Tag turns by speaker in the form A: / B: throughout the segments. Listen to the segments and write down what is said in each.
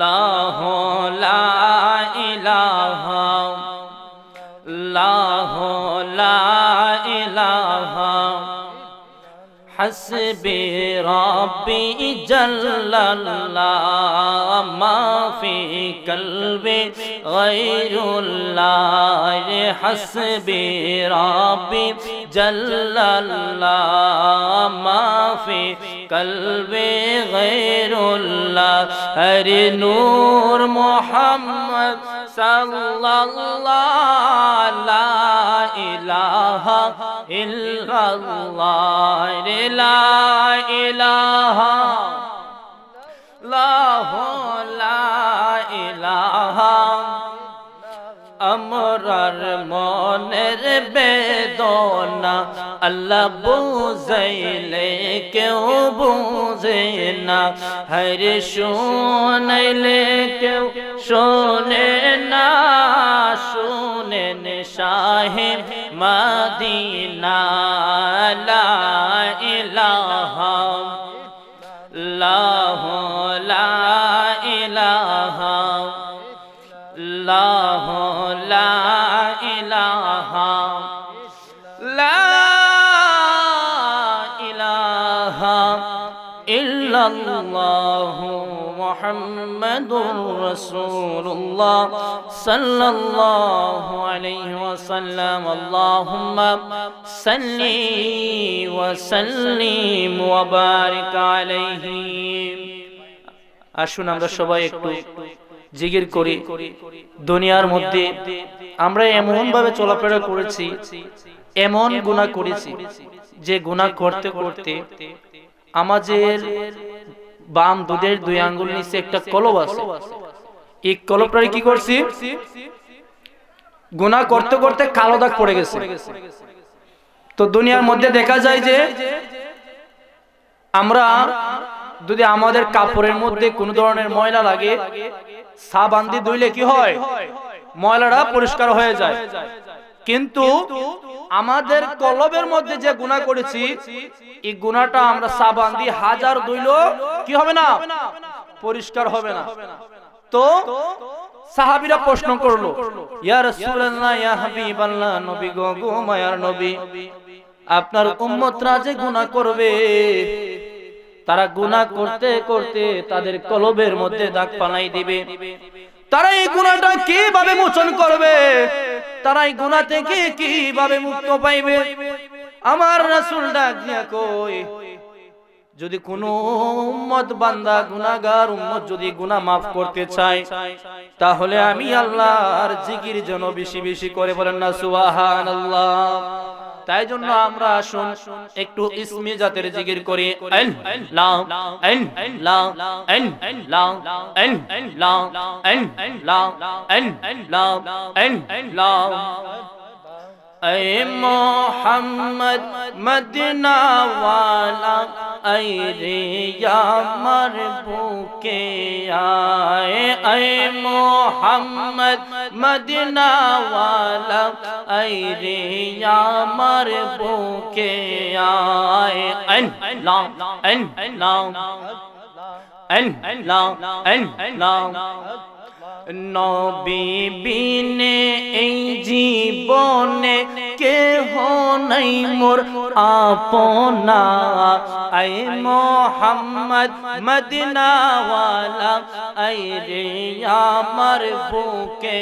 A: লাহ লা ইলাহা লাহ লা ইলাহা হাসবি রাব্বি জাল্লাল্লাহ মা ফি কলবি গায়রুল্লাহ হাসবি রাব্বি জাল্লাল্লাহ মা ফি কলবি গায়রুল্লাহ হরে নূর মুহাম্মদ সাল্লাল্লাহ লা ইলাহা ইল্লাল্লাহ লা ইলাহা লাহ লা ইলাহা আমরার মনের বেদনা আল্লাহ বুঝাইলে কেউ বুঝে না হরে শুনাইলে কেউ শোনে না শুনেন শাহে মদিনা লা ইলাহা লাহ লা ইলাহা লাহ লা ইলাহা লা ইলাহা ইল্লাল্লাহু মুহাম্মাদুর রাসূলুল্লাহ সাল্লাল্লাহু আলাইহি ওয়াসাল্লাম আল্লাহুম্মা সাল্লি ওয়া সাল্লিম ওয়া বারিক আলাইহি। আসুন আমরা সবাই একটু জিকির করি। দুনিয়ার মধ্যে আমরা এমন ভাবে চলাফেরা করেছি, এমন গুনাহ করেছি যে গুনাহ করতে করতে আমাদের বাম দুধের দুই আঙ্গুল নিচে একটা কলব আছে, এই কলবটারে কি করছি, গুনাহ করতে করতে কালো দাগ পড়ে গেছে। তো দুনিয়ার মধ্যে দেখা যায় যে আমরা যদি আমাদের কাপড়ের মধ্যে কোন ধরনের ময়লা লাগে, সাবান দিয়ে ধুইলে কি হয়, ময়লাটা পরিষ্কার হয়ে যায়। কিন্তু আমাদের কলবের মধ্যে যে গুনাহ করেছি, এই গুনাহটা আমরা সাবান দিয়ে হাজার ধুইলেও কি হবে না, পরিষ্কার হবে না। তো সাহাবীরা প্রশ্ন করলো, ইয়া রাসূলুল্লাহ, ইয়া হাবিবাল্লাহ, নবী গো, গো মায়ার নবী, আপনার উম্মতরা যে গুনাহ করবে, তারা গুনাহ করতে করতে তাদের কলবের মধ্যে দাগ পালাই দিবে, তারা এই গুনাহটা কিভাবে মোচন করবে, তারা এই গুনাহ থেকে কিভাবে মুক্ত পাইবে? আমার রাসূল ডাক দিয়া কই, যদি কোন উম্মত বান্দা গুনাহগার উম্মত যদি গুনাহ maaf করতে চায়, তাহলে আমি আল্লাহর জিকির যেন বেশি বেশি করে বলেন না সুবহানাল্লাহ। তাই জন্য আমরা আসুন একটু ইসমি জাতের জিকির করি। আল্লাহ আল্লাহ আল্লাহ আল্লাহ আল্লাহ আল্লাহ আল্লাহ اے محمد مدینہ والا اے ریا مربو کے آئے، اے محمد مدینہ والا اے ریا مربو کے آئے، اللہ اللہ اللہ اللہ নবী বিনে এই জীবনে কেহ নাই মোর আপনা, আই মোহাম্মদ মদিনা ওয়ালা আই রে আমার বুকে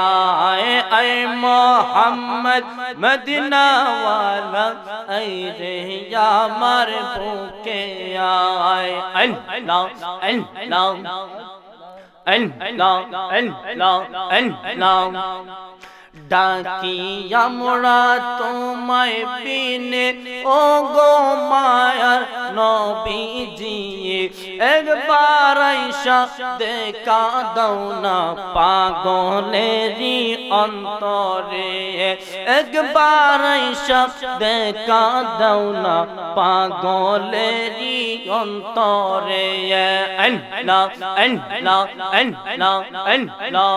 A: আয়, আই মোহাম্মদ মদিনা ওয়ালা আই রে আমার বুকে আয়। আল্লাহ আল্লাহ ডাকি আমরা তোমায় বিনে ও গো মায়ার নবীজি, একবার আইসা দেখা দাও না পাগলেরই অন্তরে, একবার আইসা দেখা দাও না পাগলেরই অন্তরে। আল্লাহ আল্লাহ আল্লাহ আল্লাহ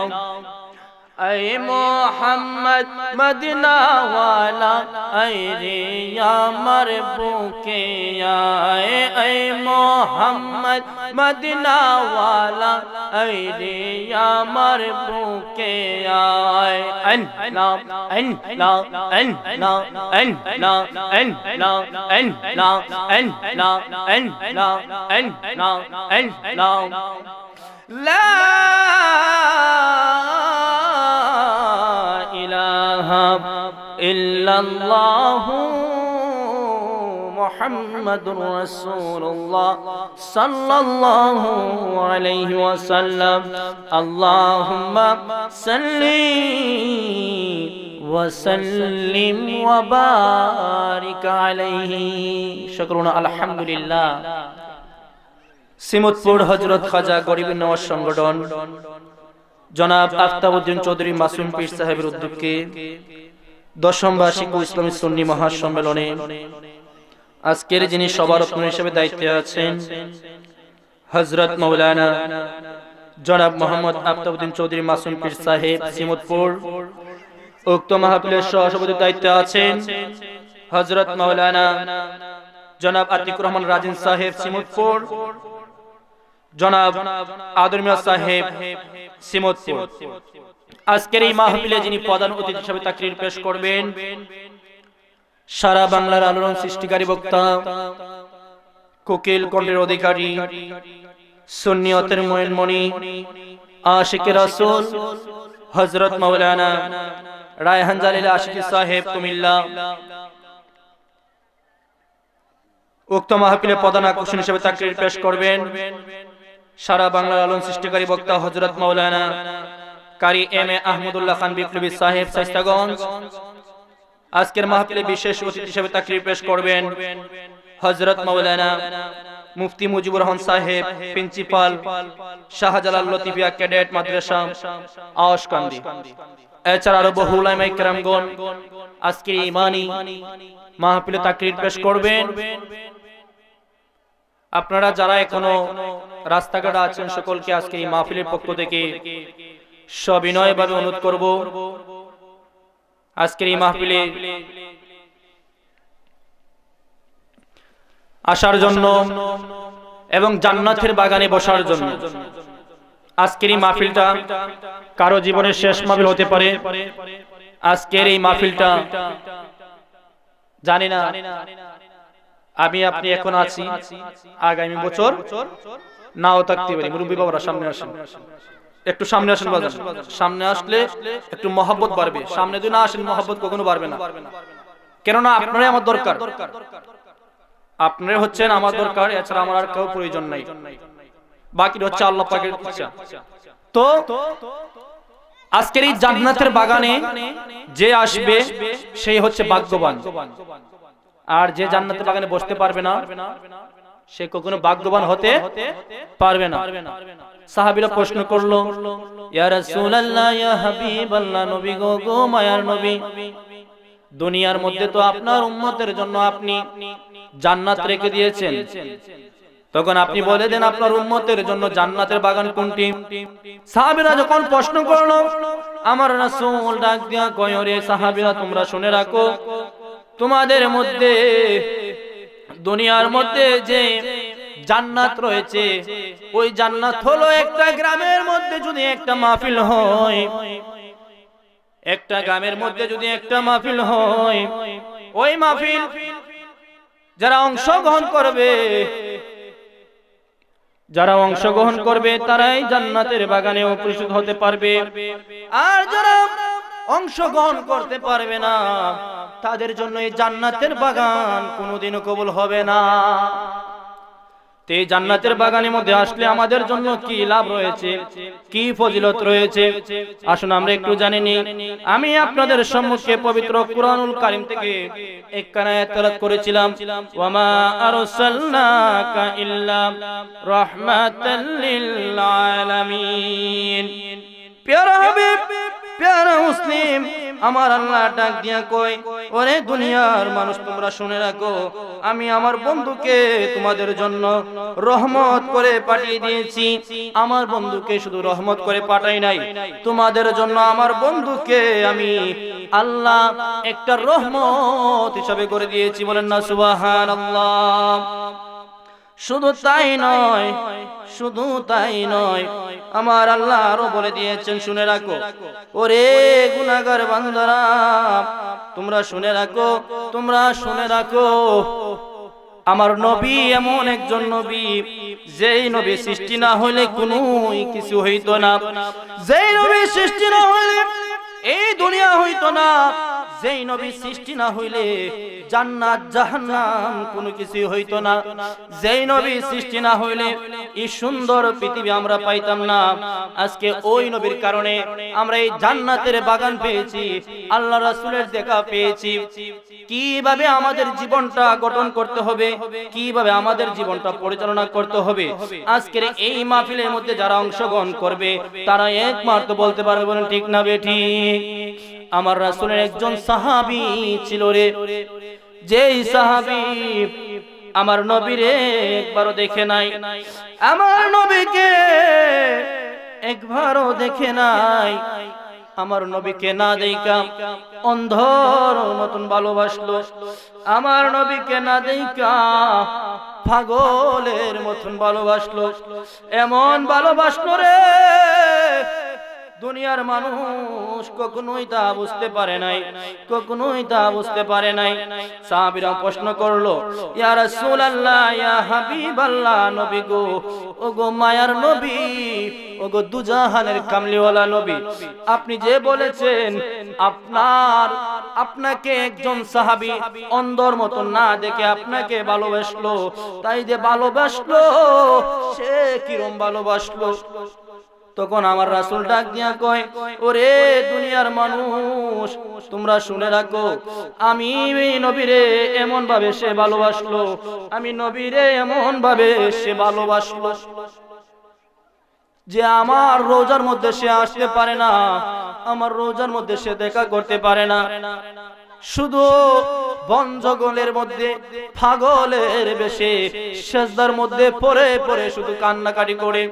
A: ऐ मोहम्मद मदीना वाला ऐ रे यामर बुके आए ऐ मोहम्मद मदीना वाला ऐ रे यामर बुके आए अन्ना अन्ना अन्ना अन्ना अन्ना अन्ना अन्ना अन्ना अन्ना अन्ना ला इल्लल्लाहु मुहम्मदुर रसूलुल्लाह सल्लल्लाहु अलैहि वसल्लम अल्लाहुम्मा सल्ली वसल्लिम व बारिक अलैहि। शुक्राना अल्हम्दुलिल्लाह। सिमतपुर हजरत खाजा गरीब नवाज संगठन जनाब आफ्ताबुद्दीन चौधरी मासूम पीर साहेবের উদ্যোগে দশম বার্ষিক ইসলামী সুন্নি মহাসম্মেলনে আজকের যিনি সভারত্ন হিসেবে দায়িত্বে আছেন হযরত মাওলানা জনাব মোহাম্মদ आफ्ताबुद्दीन চৌধুরী মাসুম পীর সাহেব সিমতপুর, উক্ত মাহফিলের সভাপতির দায়িত্বে আছেন হযরত মাওলানা জনাব আতিকুর রহমান রাজিন সাহেব সিমতপুর, জনাব আদর মিয়া সাহেব সিমতপুর। আজকের এই মাহফিলে যিনি প্রধান অতিথি হিসেবে তাকরীর পেশ করবেন সারা বাংলার আলোড়ন সৃষ্টিকারী বক্তা, কোকিল কণ্ঠের অধিকারী, সুন্নিয়তের ময়নমণি, আশিকে রাসূল হযরত মাওলানা রায়হান জালিল আশিকি সাহেব কুমিল্লা। উক্ত মাহফিলে প্রধান আকর্ষণ হিসেবে তাকরীর পেশ করবেন সারা বাংলার আলোড়ন সৃষ্টিকারী বক্তা হযরত মাওলানা কারি এম এ আহমদুল্লাহ খান বিপ্লবী সাহেব শাইস্তাগঞ্জ। আজকের মাহফিলে বিশেষ অতিথি হিসেবে তাকরীর পেশ করবেন হযরত মাওলানা মুফতি মুজিবুর রহমান সাহেব, প্রিন্সিপাল শাহজালাল লতিফিয়া ক্যাডেট মাদ্রাসা আওয়াজকান্দি। এছাড়া আরো বহু উলামায়ে কেরামগণ আজকের ইমানি মাহফিলে তাকরীর পেশ করবেন। আপনারা যারা এখনো রাস্তাঘাটে আছেন সকলকে আজকের এই মাহফিলের পক্ষ থেকে সবিনয়ভাবে অনুরোধ করব আজকের এই মাহফিলে আসার জন্য এবং জান্নাতের বাগানে বসার জন্য। আজকের এই মাহফিলটা কারো জীবনের শেষ মাহফিল হতে পারে। আজকের এই মাহফিলটা জানি না আমি আপনি এখন আছি, আগামী বছর নাও থাকতে পারি। মুরব্বী বাবারা সামনে আসেন, একটু সামনে আসেন বাজার। সামনে আসলে একটু মহব্বত বাড়বে, সামনে যদি না আসেন মহব্বত কখনো বাড়বে না। কেননা আপনারাই আমার দরকার, আপনারা হচ্ছেন আমার দরকার, এছাড়া আমার আর কেউ প্রয়োজন নাই। বাকি হচ্ছে আল্লাহ পাকের ইচ্ছা। তো আজকের এই জান্নাতের বাগানে যে আসবে সেই হচ্ছে ভাগ্যবান, আর যে জান্নাতের বাগানে বসতে পারবে না সে কখনো ভাগ্যবান হতে পারবে না। সাহাবীরা প্রশ্ন করলো, ইয়া রাসূলুল্লাহ, ইয়া হাবিবাল্লাহ, নবী গো মায়ার নবী, দুনিয়ার মধ্যে তো আপনার উম্মতের জন্য আপনি জান্নাত রেখে দিয়েছেন, তখন আপনি বলে দেন আপনার উম্মতের জন্য জান্নাতের বাগান কোনটি? সাহাবীরা যখন প্রশ্ন করলো, আমার রাসূল ডাক দিয়া কয়, রে সাহাবীরা তোমরা শুনে রাখো, তোমাদের মধ্যে দুনিয়ার মধ্যে যে জান্নাত রয়েছে ওই জান্নাত হলো একটা গ্রামের মধ্যে যদি একটা মাহফিল হয়, একটা গ্রামের মধ্যে যদি একটা মাহফিল হয়, ওই মাহফিল যারা অংশগ্রহণ করবে তারাই জান্নাতের বাগানে উপস্থিত হতে পারবে। আর যারা অংশগ্রহণ করতে পারবে না তাদের জন্য এই জান্নাতের বাগান কোনোদিনও কবুল হবে না। তো এই জান্নাতের বাগানের মধ্যে আসলে আমাদের জন্য কি লাভ রয়েছে, কি ফজিলত রয়েছে, আসুন আমরা একটু জানি নি। আমি আপনাদের সম্মুখে পবিত্র কুরআনুল কারীম থেকে একখানা আয়াত তেলাওয়াত করেছিলাম, ওয়ামা আরসালনাকা ইল্লা রাহমাতাল লিল আলামিন। প্যারা হাবিব, প্যারা মুসলিম, আমার আল্লাহ ডাক দিয়া কয়, ওরে দুনিয়ার মানুষ তোমরা শুনে রাখো, আমি আমার বন্ধুকে তোমাদের জন্য রহমত করে পাঠিয়ে দিয়েছি। আমার বন্ধুকে শুধু রহমত করে পাঠাই নাই, তোমাদের জন্য আমার বন্ধুকে আমি আল্লাহ একটা রহমত হিসাবে করে দিয়েছি। বলেন না সুবহানাল্লাহ। শুধু তাই নয়, শুধু তাই নয়, আমার আল্লাহ আরো বলে দিয়েছেন, শুনে রাখো ওরে গুনাহগার বান্দারা, তোমরা শুনে রাখো, তোমরা শুনে রাখো, আমার নবী এমন একজন নবী, যেই নবী সৃষ্টি না হইলে কোনো কিছু হইতো না, যেই নবী সৃষ্টি না হইলে এই দুনিয়া হইতো না, যেই নবী সৃষ্টি না হইলে জান্নাত জাহান্নাম কোনো কিছু হইতো না, যেই নবী সৃষ্টি না হইলে এই সুন্দর পৃথিবী আমরা পাইতাম না। আজকে ওই নবীর কারণে আমরা এই জান্নাতের বাগান পেয়েছি, আল্লাহ রাসূলের দেখা পেয়েছি। কিভাবে আমাদের জীবনটা গঠন করতে হবে, কিভাবে আমাদের জীবনটা পরিচালনা করতে হবে, আজকের এই মাহফিলের মধ্যে যারা অংশগ্রহণ করবে তারা একমাত্র বলতে পারবে। বলেন ঠিক না বেঠিক? আমার রাসূলের একজন সাহাবী ছিল রে, যেই সাহাবী আমার নবীরে একবারও দেখে নাই, আমার নবীকে একবারও দেখে নাই, আমার নবীকে না দেখা অন্ধর মতন ভালোবাসলো, আমার নবীকে না দেখা পাগলের মতন ভালোবাসলো, এমন ভালোবাসলো রে দুনিয়ার মানুষ কখনোই তা বুঝতে পারে নাই, কখনোই তা বুঝতে পারে নাই। সাহাবীরা প্রশ্ন করলো, ইয়া রাসূলুল্লাহ, ইয়া হাবিবাল্লাহ, নবী গো, ওগো মায়ার নবী, ওগো দুজাহানের কামলিওয়ালা নবী, আপনি যে বলেছেন আপনাকে একজন সাহাবী অন্ধর মতো না দেখে আপনাকে ভালোবাসলো, তাই যে ভালোবাসলো সে কিরম ভালোবাসলো? তখন আমার রাসূল ডাক দিয়া কয়, ওরে দুনিয়ার মানুষ তোমরা শুনে রাখো, আমি নবীরে এমন ভাবে সে ভালোবাসলো, আমি নবীরে এমন ভাবে সে ভালোবাসলো যে আমার রোজার মধ্যে সে আসতে পারে না, আমার রোজার মধ্যে সে দেখা করতে পারে না, শুধু বন জঙ্গলের মধ্যে পাগলের বেশে সেজদার মধ্যে পড়ে পড়ে শুধু কান্নাকাটি করে,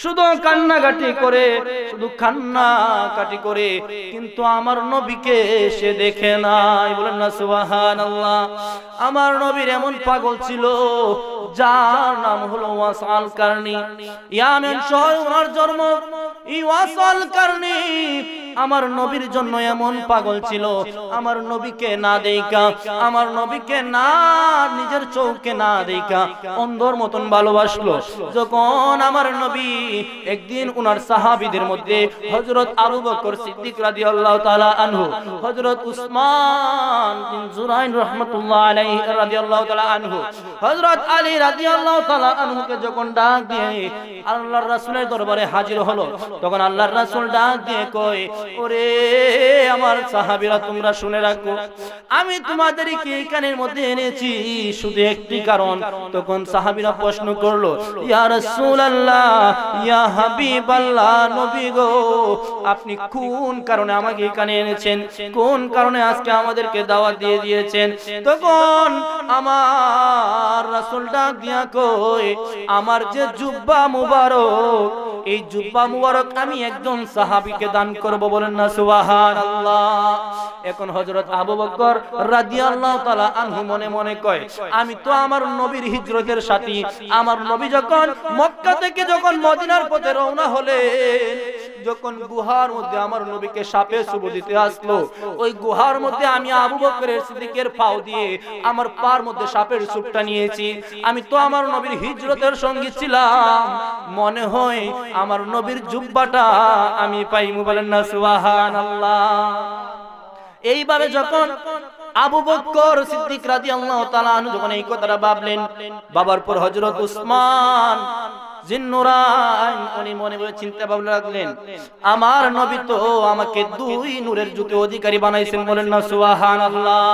A: শুধু কান্নাকাটি করে, শুধু কান্নাকাটি করে, কিন্তু আমার নবীকে সে দেখে নাই। বলেন না সুবহানাল্লাহ। আমার নবীর এমন পাগল ছিল যার নাম হলো ওয়াসাল কারনি, ইয়ামেন শহরে ওনার জন্ম। এই ওয়াসাল কারনি আমার নবীর জন্য এমন পাগল ছিল, আমার নবীকে না দেখা, আমার নবীকে না নিজের চোখে না দেখা অন্ধর মতন ভালোবাসলো। যখন আমার নবী একদিন উনার সাহাবীদের মধ্যে হযরত আবু বকর সিদ্দিক রাদিয়াল্লাহু তাআলা আনহু, হযরত উসমান বিন জুরাইন রাহমাতুল্লাহ আলাইহি রাদিয়াল্লাহু তাআলা আনহু, হযরত আলী রাদিয়াল্লাহু তাআলা আনহুকে যখন ডাক দিয়ে আল্লাহর রাসূলের দরবারে হাজির হলো, তখন আল্লাহর রাসূল ডাক দিয়ে কয়, ওরে আমার সাহাবীরা তোমরা শুনে রাখো, আমি তোমাদেরকে এখানের মধ্যে এনেছি শুধু একটি কারণ। তখন সাহাবীরা প্রশ্ন করলো, ইয়া রাসূলুল্লাহ, ইয়া হাবিবাল্লাহ, নবী গো, আপনি কোন কারণে আমাকে এখানে এনেছেন, কোন কারণে আজকে আমাদেরকে দাওয়াত দিয়ে দিয়েছেন? তখন আমার রাসূল ডাক দিয়া কয়, আমার যে জুব্বা মুবারক, এই জুব্বা মুবারক আমি একজন সাহাবীকে দান করব। বলেন না সুবহানাল্লাহ। এখন হযরত আবু বকর রাদিয়াল্লাহু তাআলা আনহু মনে মনে কয়, আমি তো আমার নবীর হিজরতের সাথী, আমার নবী যখন মক্কা থেকে যখন মদিনার পথে রওনা হলেন, যখন গুহার মধ্যে আমার নবীকে সাপে চুবো দিতে আসলো, ওই গুহার মধ্যে আমি আবু বকরের সিদ্দিকের পাও দিয়ে আমার পার মধ্যে সাপের চুপটা নিয়েছি। আমি তো আমার নবীর হিজরতের সঙ্গী ছিলাম, মনে হয় আমার নবীর জুব্বাটা আমি পাইমু। বলেন না সুবহানাল্লাহ। এইভাবে যখন আবু বকর সিদ্দিক রাদিয়াল্লাহু তাআলা আনহু যখন এই কথাটা ভাবলেন, বাবার পর হযরত উসমান জিন্নুরাইন উনি মনে মনে চিন্তা ভাবনা রাখলেন, আমার নবী তো আমাকে দুই নূরের যুগে অধিকারী বানাইছেন। বলেন না সুবহানাল্লাহ।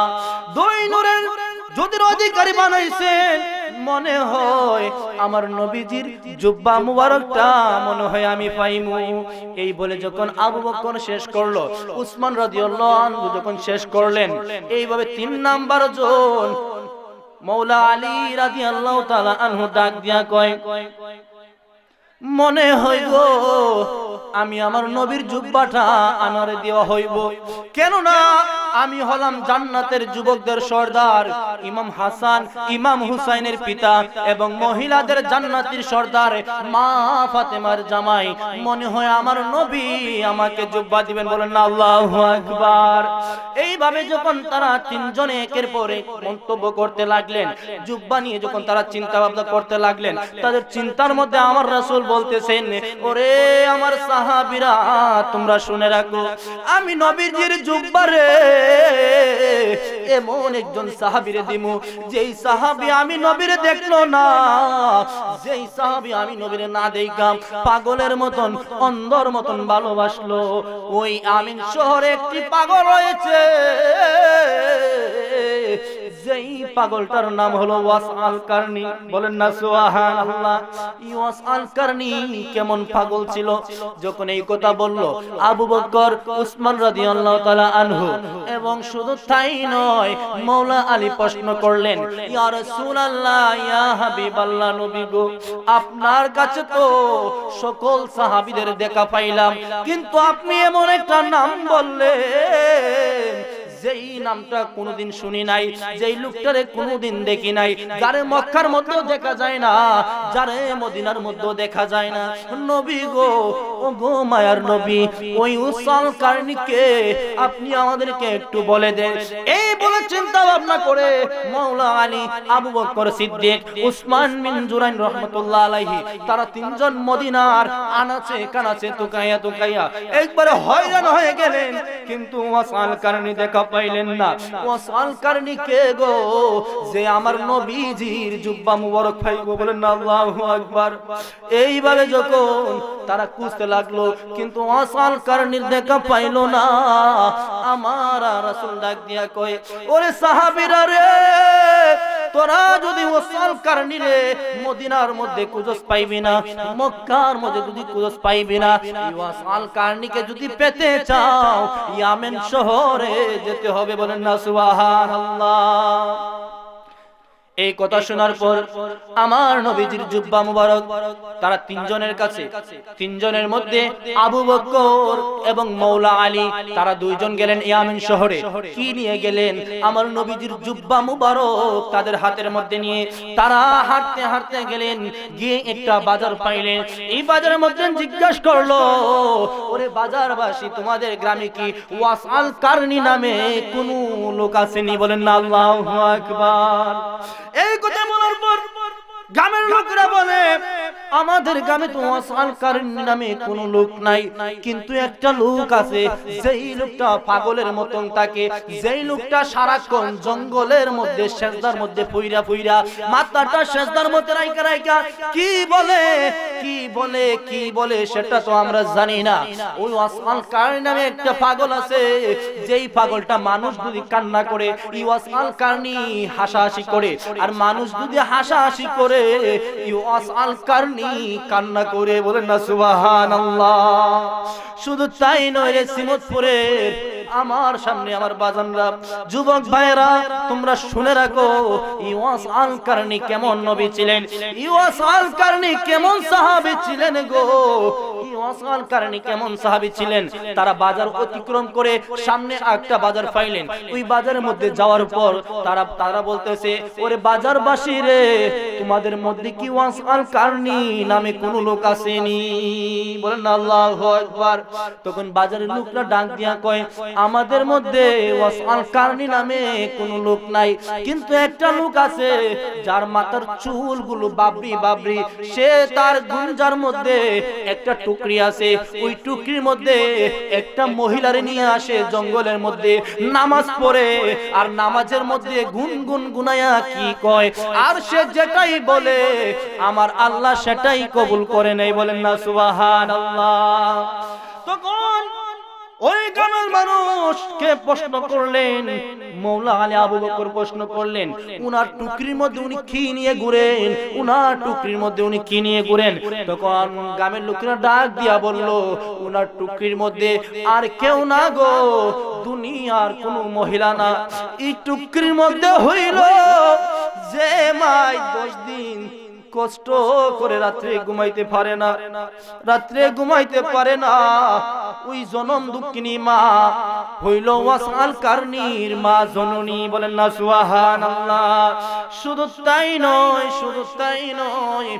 A: দুই নূরের যদি অধিকারী বানাইছেন, মনে হয় আমার নবীজির জুব্বা মুবারকটা মনে হয় আমি পাইমু। এই বলে যখন আবু বকর শেষ করলো, উসমান রাদিয়াল্লাহু আনহু যখন শেষ করলেন, এইভাবে 3 নাম্বার জন মৌলা আলী রাদিয়াল্লাহু তাআলা আনহু ডাক দিয়া কয়, মনে হয় গো আমি আমার নবীর জুব্বাটা আনারে দেওয়া হইব, কেননা আমি হলাম জান্নাতের যুবকদের সর্দার, ইমাম হাসান ইমাম হুসাইনের পিতা এবং মহিলাদের জান্নাতের সর্দার মা ফাতেমার জামাই। মনে হয় আমার নবী আমাকে জুব্বা দিবেন। বলেন না আল্লাহু আকবার। এইভাবে যখন তারা 3 জনে একের পর এক মন্তব্য করতে লাগলেন, জুব্বা নিয়ে যখন তারা চিন্তা ভাবনা করতে লাগলেন, তাদের চিন্তার মধ্যে আমার রাসূল বলতেছেন, ওরে আমার সাহাবীরা তোমরা শুনে রাখো, আমি নবীজির জুব্বারে এমন একজন সাহাবীরে দিমু যেই সাহাবী আমি নবীরে দেখলো না, যেই সাহাবী আমি নবীরে না দেখাম পাগলের মতন অন্ধর মতন ভালোবাসলো। ওই আমিন শহরে একটি পাগল রয়েছে, যেই পাগলটার নাম হলো ওয়াস আল কারনি। বলেন না সুবহানাল্লাহ। ওয়াস আল কারনি কেমন পাগল ছিল, যখন এই কথা বলল আবু বকর উসমান রাদিয়াল্লাহু তাআলা আনহু, এবং শুধু তাই নয় মাওলা আলী প্রশ্ন করলেন, ইয়া রাসূলুল্লাহ ইয়া হাবিবাল্লাহ, নবী গো আপনার কাছে তো সকল সাহাবীদের দেখা পাইলাম, কিন্তু আপনি এমন একটা নাম বললেন যেই নামটা কোনোদিন শুনি নাই, যেই লোকটারে কোনোদিন দেখি নাই, যারে মক্কার মধ্যেও দেখা যায় না, যারে মদিনার মধ্যেও দেখা যায় না। নবী গো, ও গো মায়ার নবী, ওই উসাল কারনিকে আপনি আমাদেরকে একটু বলে দেন। এই বলে চিন্তা ভাবনা করে মাওলা আলী, আবু বকর সিদ্দিক, উসমান বিন জুরাইন রাহমাতুল্লাহ আলাইহি, তারা 3 জন মদিনার আনাচে কানাচে তুকাইয়া তুকাইয়া একবারে হয়রান হয়ে গেলেন, কিন্তু ওয়াসাল কারনি দেখা পাইলেন না। ওয়াসাল কারনি কে গো, যে আমার নবীজির জুব্বা মুবারক পাইবো। বলেন না আল্লাহু আকবার। এইভাবে যখন তারা খুঁজতে লাগলো, কিন্তু ওয়াসাল কারনির দেখা পাইলো না। আমার রাসূল ডাক দিয়া কয়, ওরে সাহাবীরা রে, তোরা যদি ওয়াসাল কারনিরে মদিনার মধ্যে খুঁজস পাইবি না, মক্কার মধ্যে যদি খুঁজস পাইবি না, ওয়াসাল কারনিকে যদি পেতে চাও ইয়ামেন শহরে যেতে হবে। বলেন না সুবহানাল্লাহ। এই কথা শোনার পর আমার নবীজির জুব্বা মুবারক তারা 3 জনের কাছে, 3 জনের মধ্যে আবু বকর এবং মাওলা আলী, তারা 2 জন গেলেন ইয়ামেন শহরে। কি নিয়ে গেলেন? আমার নবীজির জুব্বা মুবারক তাদের হাতের মধ্যে নিয়ে তারা হাঁটতে হাঁটতে গেলেন, গিয়ে একটা বাজার পাইলেন। এই বাজারের মধ্যে জিজ্ঞাসা করলো, ওরে বাজারবাসী, তোমাদের গ্রামে কি ওয়াসাল কারনি নামে কোন লোক আসেনি? বলেন না আল্লাহু আকবার। এই কথা বলার পর গ্রামের লোকেরা বলে, আমাদের গ্রামে তো ওয়াসাল কারনি নামে কোনো লোক নাই, কিন্তু একটা লোক আছে, যেই লোকটা পাগলের মতন থাকে, যেই লোকটা সারাক্ষণ জঙ্গলের মধ্যে সেজদার মধ্যে পইরা পইরা মাথাটা সেজদার মধ্যে রাইকা রাইকা কি বলে কি বলে কি বলে সেটা তো আমরা জানি না। ওই ওয়াসাল কারনি নামে একটা পাগল আছে, যেই পাগলটা মানুষ যদি কান্না করে এই ওয়াসাল কারনি হাসাহাসি করে, আর মানুষ যদি হাসাহাসি করে এই ওয়াসাল কারনি কান্না করে। বলেন না সুবহানাল্লাহ। শুধু তাই নয় রে সিমতপুরের আমার সামনে আমার বাজানরা, যুবক ভাইরা, তোমরা শুনে রাখো, ওয়াসাল কারনি কেমন নবী ছিলেন, ওয়াসাল কারনি কেমন সাহাবী ছিলেন গো, ওয়াসাল কারনি কেমন সাহাবী ছিলেন। তারা বাজার অতিক্রম করে সামনে একটা বাজার পাইলেন। ওই বাজারের মধ্যে যাওয়ার পর তারা বলতেছে, ওরে বাজারবাসী রে, তোমাদের মধ্যে কি ওয়াসাল কারনি নামে কোন লোক আসেনি? বলেন না আল্লাহু আকবার। তখন বাজারের লোকরা ডাক দিয়া কয়, আমাদের মধ্যে ওয়াসাল কারনি নামে কোন লোক নাই, কিন্তু একটা লোক আছে যার মাথার চুলগুলো বাবরি বাবরি, সে তার গুঞ্জার মধ্যে একটা টুকরি আছে, ওই টুকরির মধ্যে একটা মহিলারে নিয়ে আসে জঙ্গলের মধ্যে, নামাজ পড়ে, আর নামাজের মধ্যে গুনগুন গুনায়া কি কয়, আর সে যেটাই বলে আমার আল্লাহ সেটাই কবুল করে নেই। বলেন না সুবহানাল্লাহ। তখন ওই গ্রামের মানুষকে প্রশ্ন করলেন, মওলা আলী আবু বকর প্রশ্ন করলেন, উনার টুকরির মধ্যে উনি কি নিয়ে ঘুরেন? উনার টুকরির মধ্যে উনি কি নিয়ে ঘুরেন? তখন গ্রামের লোকেরা ডাক দিয়া বলল, উনার টুকরির মধ্যে আর কেউ না গো, দুনিয়ার কোন মহিলা না। এই টুকরির মধ্যে হইল যে মাই 10 দিন কষ্ট করে রাত্রে ঘুমাইতে পারে না, রাত্রে ঘুমাইতে পারে না, ওই জনম দুঃখিনী মা হইল ওয়াসাল কারনির মা জননী। বলেন না সুবহানাল্লাহ। শুধু তাই নয়, শুধু তাই নয়,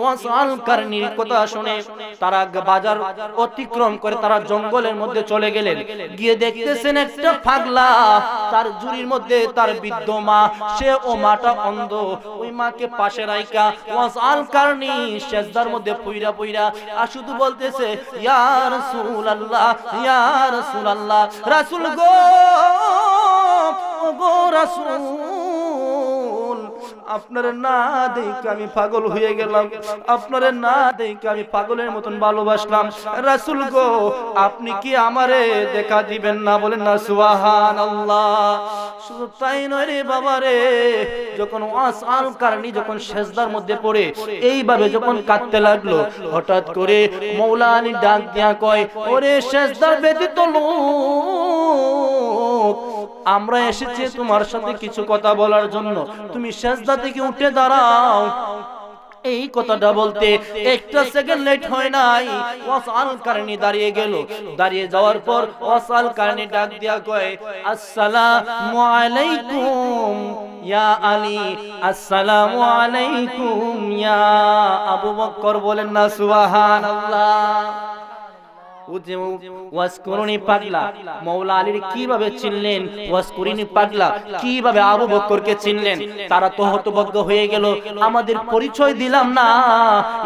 A: ওয়াসাল কারনির কথা শুনে তারা বাজার অতিক্রম করে তারা জঙ্গলের মধ্যে চলে গেলেন। গিয়ে দেখতেছেন একটা পাগলা, তার জুরির মধ্যে তার বৃদ্ধ মা, সে ও মাটা অন্ধ। ওই মাকে পাশে রাইখা ওয়াসাল কারনি সেজদার মধ্যে পইরা পইরা আর শুধু বলতেছে, ইয়া রাসূলুল্লাহ, ইয়া রাসূলুল্লাহ, রাসূল গো, ও গো রাসূল, আপনারে না দেখে আমি পাগল হয়ে গেলাম, আপনারে না দেখে আমি পাগলের মতন ভালোবাসলাম। রাসূল গো, আপনি কি আমারে দেখা দিবেন না? বলেন না সুবহানাল্লাহ। শুধু তাই নয় রে বাবা রে, যখন ওয়াসাল কারনি যখন সেজদার মধ্যে পড়ে এইভাবে যখন কাঁদতে লাগলো, হঠাৎ করে মওলা আলী ডাক দিয়া কয়, ওরে সেজদার ব্যতীত লোক, আমরা এসেছি তোমার সাথে কিছু কথা বলার জন্য, তুমি সেজদা থেকে উঠে দাঁড়াও। এই কথাটা বলতে একটা সেকেন্ড লেট হয় নাই, ওয়াসাল কারনি দাঁড়িয়ে গেল। দাঁড়িয়ে যাওয়ার পর ওয়াসাল কারনি ডাক দিয়া কয়, আসসালামু আলাইকুম ইয়া আলী, আসসালামু আলাইকুম ইয়া আবু বকর। বলেন না সুবহানাল্লাহ। ওয়াসকুরুনি পাগলা মওলা আলীর কিভাবে চিনলেন, ওয়াসকুরুনি পাগলা কিভাবে আবু বকরকে চিনলেন? তারা তো হতভম্ব হয়ে গেল, আমাদের পরিচয় দিলাম না,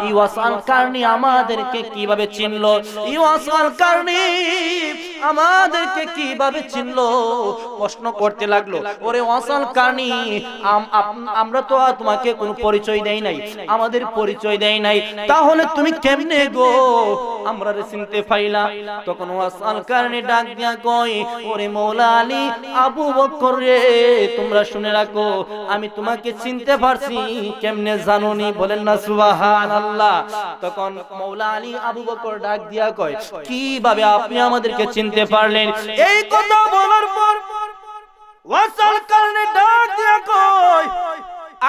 A: এই ওয়াসাল কারনি আমাদেরকে কিভাবে চিনলো? এই ওয়াসাল কারনি আমাদেরকে কিভাবে চিনলো? প্রশ্ন করতে লাগলো। ওরে ওয়াসাল কারনি, আমরা তো তোমাকে কোনো পরিচয় দেই নাই, আমাদের পরিচয় দেই নাই, তাহলে তুমি কেমনে গো আমরা চিনতে পাইলা? তখন ওয়াসাল কারনি ডাক দিয়া কয়, ওরে মওলা আলী আবু বকর রে, তোমরা শুনে রাখো, আমি তোমাকে চিনতে পারছি, কেমনে জানোনি? বলেন না সুবহানাল্লাহ। তখন মওলা আলী আবু বকর ডাক দিয়া কয়, কিভাবে আপনি আমাদেরকে চিনতে পারলেন? এই কথা বলার পর ওয়াসাল কারনি ডাক দিয়া কয়,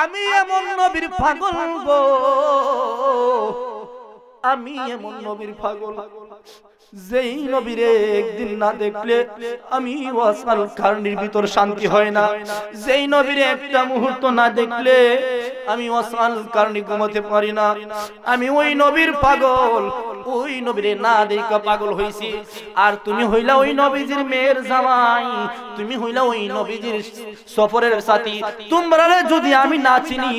A: আমি এমন নবীর পাগল গো, আমি এমন নবীর পাগল, যেই নবীরে একদিন না দেখলে আমি ওয়াসাল কারনির ভিতর শান্তি হয় না, যেই নবীরে একটা মুহূর্ত না দেখলে আমি ওয়াসাল কারনি ঘুমাতে পারি না। আমি ওই নবীর পাগল, ওই নবীরে না দেখে পাগল হইছি। আর তুমি হইলা ওই নবীজির মেয়ের জামাই, তুমি হইলা ওই নবীজির সফরের সাথী, তোমরা যদি আমি না চিনি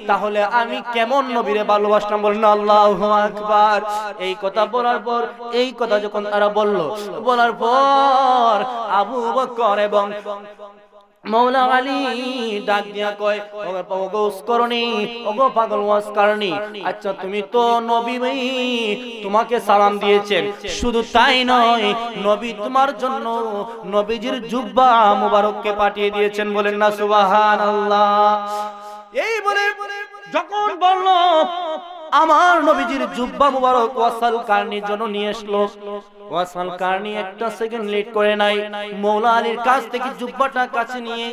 A: তাহলে আমি কেমন নবীরে ভালোবাসলাম? বলেন আল্লাহু আকবার। এই কথা বলার পর, এই কথা যখন তারা বলার পর আবু বকর এবং মওলা আলী ডাক দিয়া কয়, ওগো উস্করণী, ওগো পাগল ওয়াসকারণী, আচ্ছা তুমি তো নবী ভাই, তোমাকে সালাম দিয়েছেন। শুধু তাই নয়, নবী তোমার জন্য নবীজির জুব্বা মুবারককে পাঠিয়ে দিয়েছেন। বলেন না সুবহানাল্লাহ। এই বলে যখন বলল আমার নবীজির জুব্বা মুবারক ওয়াসাল কারনির জন্য নিয়ে আসলো, ওয়াসাল কারনি একটা সেকেন্ড লেট করে নাই, মওলা আলীর কাছ থেকে জুব্বাটা কাছে নিয়ে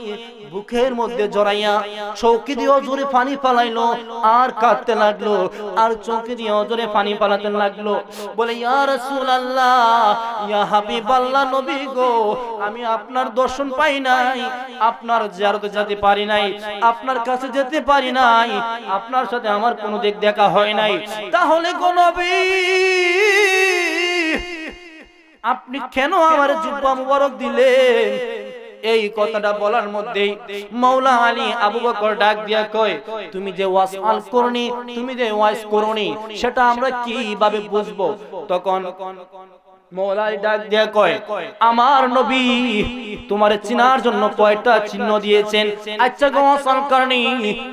A: বুকের মধ্যে জড়াইয়া চৌকি দিয়ে জোরে পানি পালাইলো আর কাঁদতে লাগলো, আর চৌকি দিয়ে জোরে পানি পালাতে লাগলো। বলে, ইয়া রাসূলুল্লাহ, ইয়া হাবিবাল্লাহ, নবী গো, আমি আপনার দর্শন পাই নাই, আপনার জিয়ারতে যেতে পারি নাই, আপনার কাছে যেতে পারি নাই, আপনার সাথে আমার কোনো দেখা হয় নাই, তাহলে গো নবী আপনি কেন আমার জুব্বা মুবারক দিলেন? এই কথাটা বলার মধ্যেই মওলা আলী আবু বকর ডাক দিয়া কয়, তুমি যে ওয়াসাল করনি, তুমি যে ওয়াইস করনি, সেটা আমরা কিভাবে বুঝবো? তখন মওলা আলী ডাক দিয়া কয়, আমার নবী তোমার চিনার জন্য কয়টা চিহ্ন দিয়েছেন। আচ্ছা গো সরকারনি,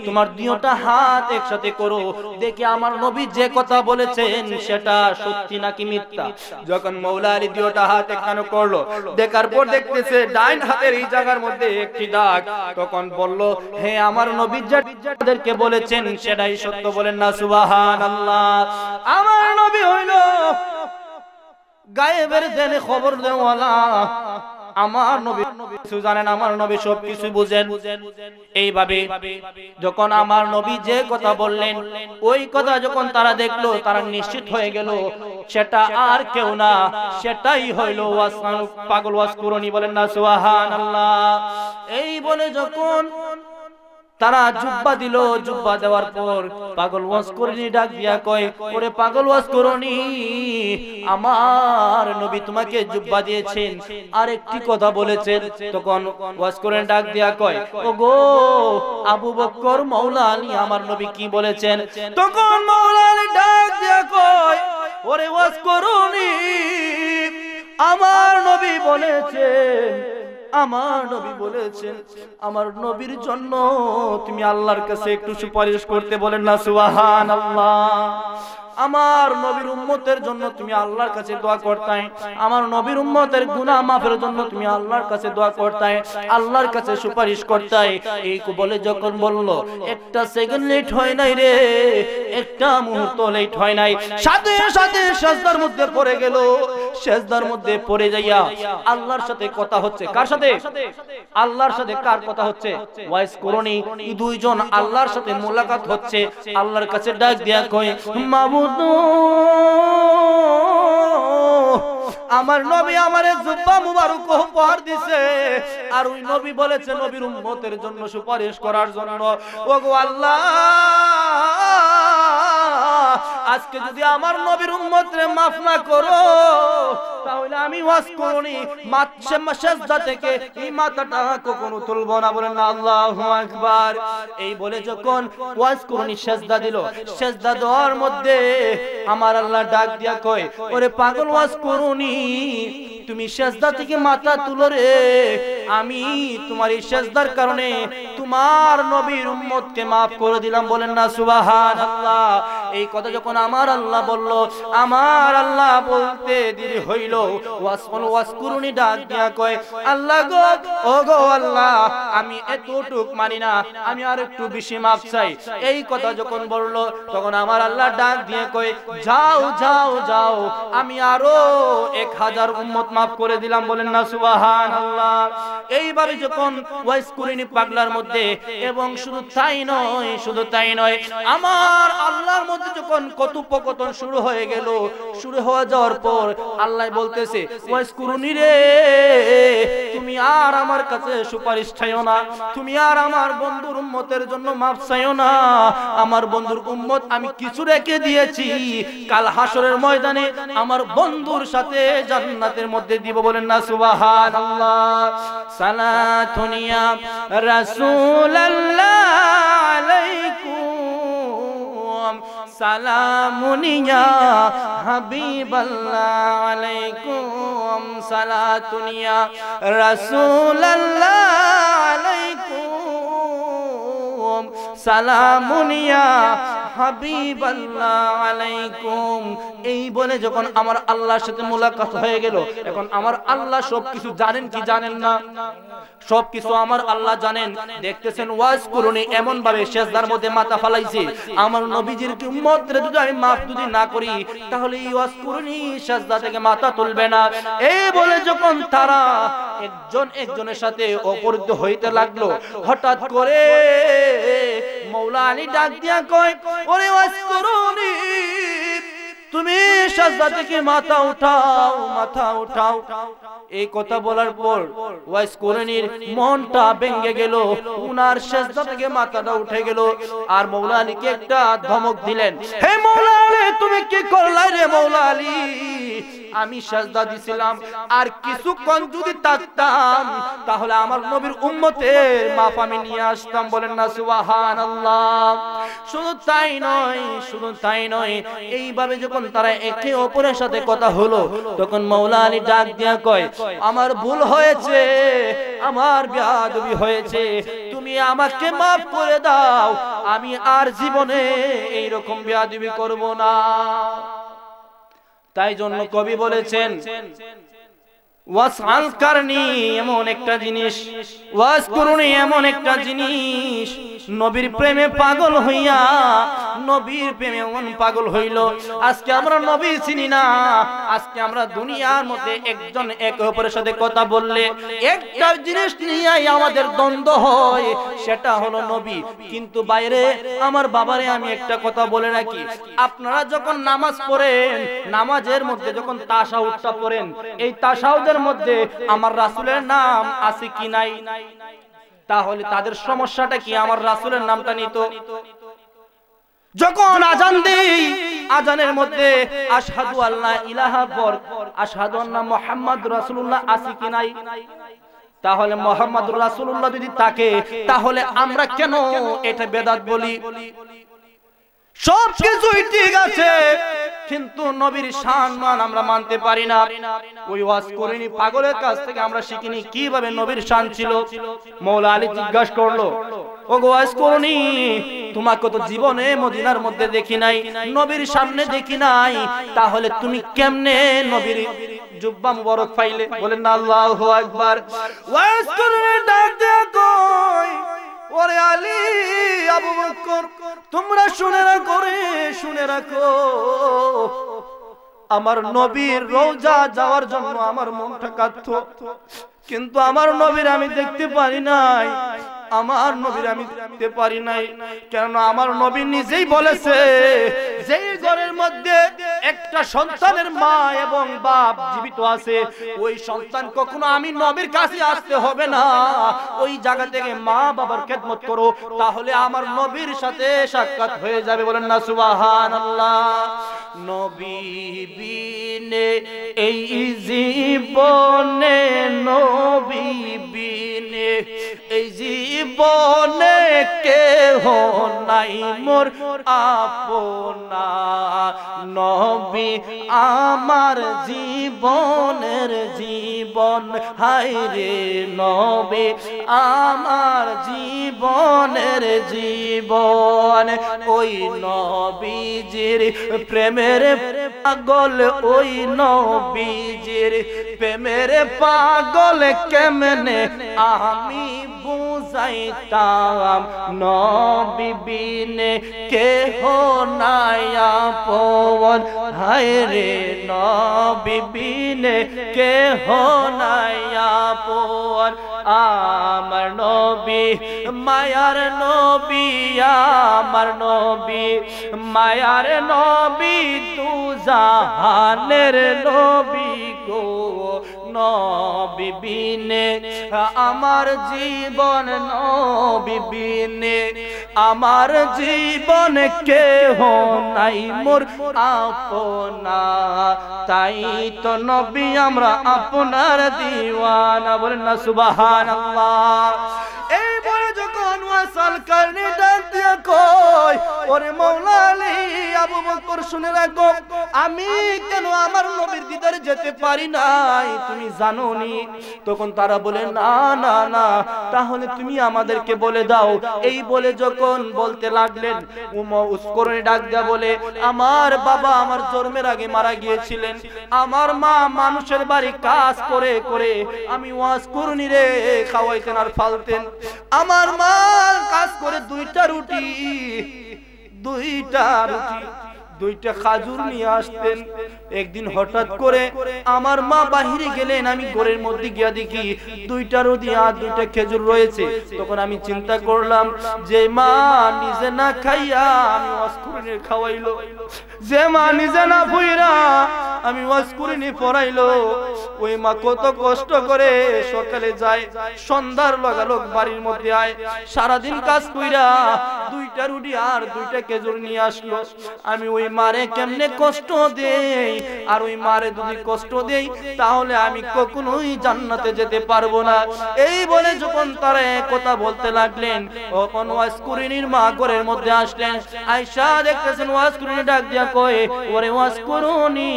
A: তোমার দুইটা হাত একসাথে করো, দেখি আমার নবী যে কথা বলেছেন সেটা সত্যি নাকি মিথ্যা। যখন মওলা আলী দুইটা হাত একখানে করলো, দেখার পর দেখতেছে ডাইন হাতের এই জায়গার মধ্যে একটি দাগ। তখন বলল, হে আমার নবী যাদেরকে বলেছেন সেটাই সত্য, বলেন না সুবহানাল্লাহ। আমার নবী হইল গায়েবের জেনে খবর দেওয়ালা। আমার নবী কিছু জানেন, আমার নবী সব কিছু বুঝেন। এইভাবে যখন আমার নবী যে কথা বললেন, ওই কথা যখন তারা দেখলো, তারা নিশ্চিত হয়ে গেল সেটা আর কেউ না, সেটাই হইল পাগল ওয়াসকুরনি, বলেন না সুবহানাল্লাহ। এই বলে যখন তারা জুব্বা দিল, জুব্বা দেওয়ার পর পাগল ওয়াসকুরনি ডাক দিয়া কয়, ওরে পাগল ওয়াসকুরনি, আমার নবী তোমাকে জুব্বা দিয়েছেন, আর একটি কথা বলেছেন। তখন ওয়াসকুরনি ডাক দিয়া কয়, ওগো আবু বকর, মওলা আলী আমার নবী কি বলেছেন? তখন মওলা আলী ডাক দিয়া কয়, ওরে ওয়াসকুরনি, আমার নবী বলেছেন, আমার নবী বলেছেন, আমার নবীর জন্য তুমি আল্লাহর কাছে একটু সুপারিশ করতে, বলেন না সুবহানাল্লাহ। আমার নবীর উম্মতের জন্য তুমি আল্লাহর কাছে দোয়া করতে, আমার নবীর উম্মতের গুনাহ মাফের জন্য তুমি আল্লাহর কাছে দোয়া করতে, আল্লাহর কাছে সুপারিশ করতে। এই বলে যখন বলল, একটা সেকেন্ড লেট হয় নাই রে, একটা মুহূর্ত লেট হয় নাই, সাথে সাথে সিজদার মধ্যে পড়ে গেল। সিজদার মধ্যে পড়ে যাইয়া আল্লাহর সাথে কথা হচ্ছে। কার সাথে? আল্লাহর সাথে। কার কথা হচ্ছে? ওয়াসকুরনি। এই দুইজন আল্লাহর সাথে মোলাকাত হচ্ছে। আল্লাহর কাছে ডাক দিয়া কয়, মাবুদ, আমার নবী আমারে জুব্বা মুবারক উপহার দিছে, আর ওই নবী বলেছে নবীর উম্মতের জন্য সুপারিশ করার জন্য। ওগো আল্লাহ, আজকে যদি আমার নবীর উম্মতরে মাফ না করো, তাহলে আমি ওয়াসকুরনি সিজদা থেকে এই মাথাটা কখনো তুলব না, বলেন না আল্লাহু আকবার। এই বলে যখন ওয়াসকুরনি সিজদা দিল, সিজদা দেওয়ার মধ্যে আমার আল্লাহ ডাক দিয়া কয়, ওরে পাগল ওয়াসকুরনি, তুমি সিজদা থেকে মাথা তুলো রে, আমি তোমার এই সিজদার কারণে তোমার নবীর উম্মতকে maaf করে দিলাম, বলেন না সুবহানাল্লাহ। এই কথা যখন আমার আল্লাহ বলল, আমার আল্লাহ বলতে দেরি হইল, ওয়াসকুরনি ডাক দিয়া কয়, আল্লাহ গো, ও গো আল্লাহ, আমি এতটুক মানি না, আমি আর একটু বেশি maaf চাই। এই কথা যখন বলল, তখন আমার আল্লাহ ডাক দিয়ে কয়, যাও যাও যাও, আমি আরো 1000 উম্মত maaf করে দিলাম, বলেন না সুবহানাল্লাহ। এইভাবে যখন ওয়াসকুরনি পাগলার মধ্যে, এবং শুধু তাই নয়, শুধু তাই নয়, আমার আল্লাহর মধ্যে যখন কথোপকথন শুরু হয়ে গেল, শুরু হয়ে যাওয়ার পর আল্লাহ বলতেছে, ওয়াসকুরনি রে, তুমি আর আমার কাছে সুপারিশ চাইও না, তুমি আর আমার বন্ধুর উম্মতের জন্য maaf চাইও না। আমার বন্ধুর উম্মত আমি কিছু রেখে দিয়েছি, কাল হাসরের ময়দানে আমার বন্ধুর সাথে জান্নাতের মধ্যে দিব, বলেন না সুবহানাল্লাহ। সালাতুন ইয়া রাসূলুল্লাহ আলাইকুম, সালামুন ইয়া হাবিবাল্লাহ আলাইকুম, সালাতুন ইয়া রাসূলুল্লাহ আলাইকুম, সালামুন ইয়া হাবিবাল্লাহ আলাইকুম। এই বলে যখন আমার আল্লাহর সাথে মোলাকাত হয়ে গেল, এখন আমার আল্লাহ সবকিছু জানেন কি জানেন না? সবকিছু আমার আল্লাহ জানেন। দেখতেছেন ওয়াসকুরনি এমন ভাবে সিজদার মধ্যে মাথা ফালাইছে, আমার নবীজির উম্মতরে যদি আমি maaf যদি না করি, তাহলে এই ওয়াসকুরনি সিজদা থেকে মাথা তুলবে না। এই বলে যখন তারা একজন একজনের সাথে অপরিচিত হইতে লাগলো, হঠাৎ করে মওলা আলী ডাক দিয়া কয়, ওরে ওয়াসকুরনি, তুমি সিজদা থেকে মাথা উঠাও, মাথা উঠাও। এই কথা বলার পর ওয়াসকুরনির মনটা ভেঙে গেল, উনার সিজদা থেকে মাথাটা উঠে গেল। আর মওলা আলীকে একটা ধমক দিলেন, হে মওলা আলী, তুমি কি করলা রে মওলা আলী? আমি সিজদা দিছিলাম, আর কিছুক্ষণ যদি থাকতাম তাহলে আমার নবীর উম্মতের মাপ আমি নিয়ে আসতাম। বলেন না সুবহানাল্লাহ। শুধু তাই নয়, শুধু তাই নয়, এইভাবে যখন তারা একে অপরের সাথে কথা হলো, তখন মাওলা আলী ডাক দিয়া কয়, আমার ভুল হয়েছে, আমার বেয়াদবি হয়েছে, তুমি আমাকে মাফ করে দাও, আমি আর জীবনে এইরকম বেয়াদবি করব না। তাই জন্য কবি বলেছেন, ওয়াসআল কারনি এমন একটা জিনিস, ওয়াজকুরুনি এমন একটা জিনিস, নবীর প্রেমে পাগল হইয়া, নবীর প্রেমে এমন পাগল হইল, আজকে আমরা নবী চিনি না। আজকে আমরা দুনিয়ার মধ্যে একজন একে অপরের সাথে কথা বললে একটা জিনিস নিয়েই আমাদের দ্বন্দ্ব হয়, সেটা হলো নবী। কিন্তু বাইরে আমার বাবারে আমি একটা কথা বলে রাখি, আপনারা যখন নামাজ পড়েন, নামাজের মধ্যে যখন তাশাহুদটা পড়েন, এই তাশাহুদের মধ্যে আমার রাসূলের নাম আছে কি নাই? তাহলে তাদের সমস্যাটা কি? আমার রাসূলের নামটা নিত। যখন আজান দেই, আজানের মধ্যে আশহাদু আল্লা ইলাহা পর আশহাদু আন্না মুহাম্মাদুর রাসূলুল্লাহ আছে কি নাই? তাহলে মুহাম্মাদুর রাসূলুল্লাহ যদি থাকে, তাহলে আমরা কেন এটা বেদাত বলি? সব কিছুই ঠিক আছে, কিন্তু নবীর সম্মান আমরা মানতে পারি না। ওই ওয়াজ করিনি পাগলের কাছ থেকে আমরা শিখিনি কিভাবে নবীর শান ছিল। মাওলা আলী জিজ্ঞাসা করলো, ও ওয়াজ করিনি, তোমাকে তো জীবনে মদিনার মধ্যে দেখি নাই, নবীর সামনে দেখি নাই, তাহলে তুমি কেমনে নবীর জুব্বা মুবারক পাইলে? বলেন না আল্লাহু আকবার। ওয়াজ করিনি ডাক দেয়া কই, ওরে আলী, আবু বকর, তোমরা শুনে রাখো রে, শুনে রাখো, আমার নবীর রওজা যাওয়ার জন্য আমার মনটা কাঁদতো, কিন্তু আমার নবীর আমি দেখতে পারি নাই, আমার নবীর আমি দেখতে পারি নাই। কেন? আমার নবী নিজেই বলেছে, যেই ঘরের মধ্যে একটা সন্তানের মা এবং বাপ জীবিত আছে, ওই সন্তান কখনো আমি নবীর কাছে আসতে হবে না, ওই জায়গা থেকে মা বাবার খেদমত করো, তাহলে আমার নবীর সাথে সাক্ষাৎ হয়ে যাবে। বলেন না সুবহানাল্লাহ। নবী বিনে এই জীবনে, নবী বিনে এই জীবনে কেহ নাই মোর আপনা, নবী আমার জীবনের জীবন, হায় রে নবী আমার জীবনের জীবন। ওই নবীজির প্রেমের পাগল, ওই নবীজির প্রেমের পাগল কেমনে আমি বুঝাইতাম, নবী বিনে কেহ নাই আপন, হায় রে নবী বিনে কেহ নাই আপন। আমার নবী মায়ার নবী, আমার নবী মায়ার নবী, তু জাহানের নবী গো, নবী বিনে আমার জীবন, নবী বিনে আমার জীবন কেহ নাই মোর আপনা, তাই তো নবী আমরা আপনার দিওয়ানা। বলেন না সুবহানাল্লাহ। এই বলে যখন ওয়াসাল কারনি ডাক দিয়া কয়, ওরে মাওলা আলী, আবু বকর শুনে রাখো, আমি কেন আমার নবীর দিদারে যেতে পারি নাই তুমি জানো নি? তখন তারা বলে, না না না, তাহলে তুমি আমাদেরকে বলে দাও। এই বলে যখন বলতে লাগলেন, উস্করণে ডাক দিয়া বলে, আমার বাবা আমার জন্মের আগে মারা গিয়েছিলেন, আমার মা মানুষের বাড়ি কাজ করে করে আমি ওয়াজ করুনি রে খাওয়াইতেন আর ফালতেন। আমার মা কাজ করে দুইটা রুটি দুইটা খাজুর নিয়ে আসতেন। একদিন হঠাৎ করে আমার মা বাহিরে গেলেন, আমি ঘরের মধ্যে গিয়া দেখি দুইটা রুটি আর দুইটা খেজুর রয়েছে। তখন আমি চিন্তা করলাম যে মা নিজে না খাইয়া আমি ওয়াজ করে খাওয়াইলো, যে মা নিজে না ফুইরা আমি ওয়াজ করে পড়াইলো, ওই মা কত কষ্ট করে সকালে যায়, সন্ধ্যার লাগালোক বাড়ির মধ্যে আয়, সারাদিন কাজ কইরা দুইটা রুটি আর দুইটা খেজুর নিয়ে আসলো। আমি ওই ওই মারে কেমনে কষ্ট দেই, আর ওই মারে যদি কষ্ট দেই তাহলে আমি কখনোই জান্নাতে যেতে পারবো না। এই বলে যখন তারা কথা বলতে লাগলেন, তখন ওয়াসকুরিনীর মা ঘরের মধ্যে আসলেন। আয়েশা দেখতেছেন ওয়াসকুরিনী ডাক দিয়া কয়, ওরে ওয়াসকুরুনি,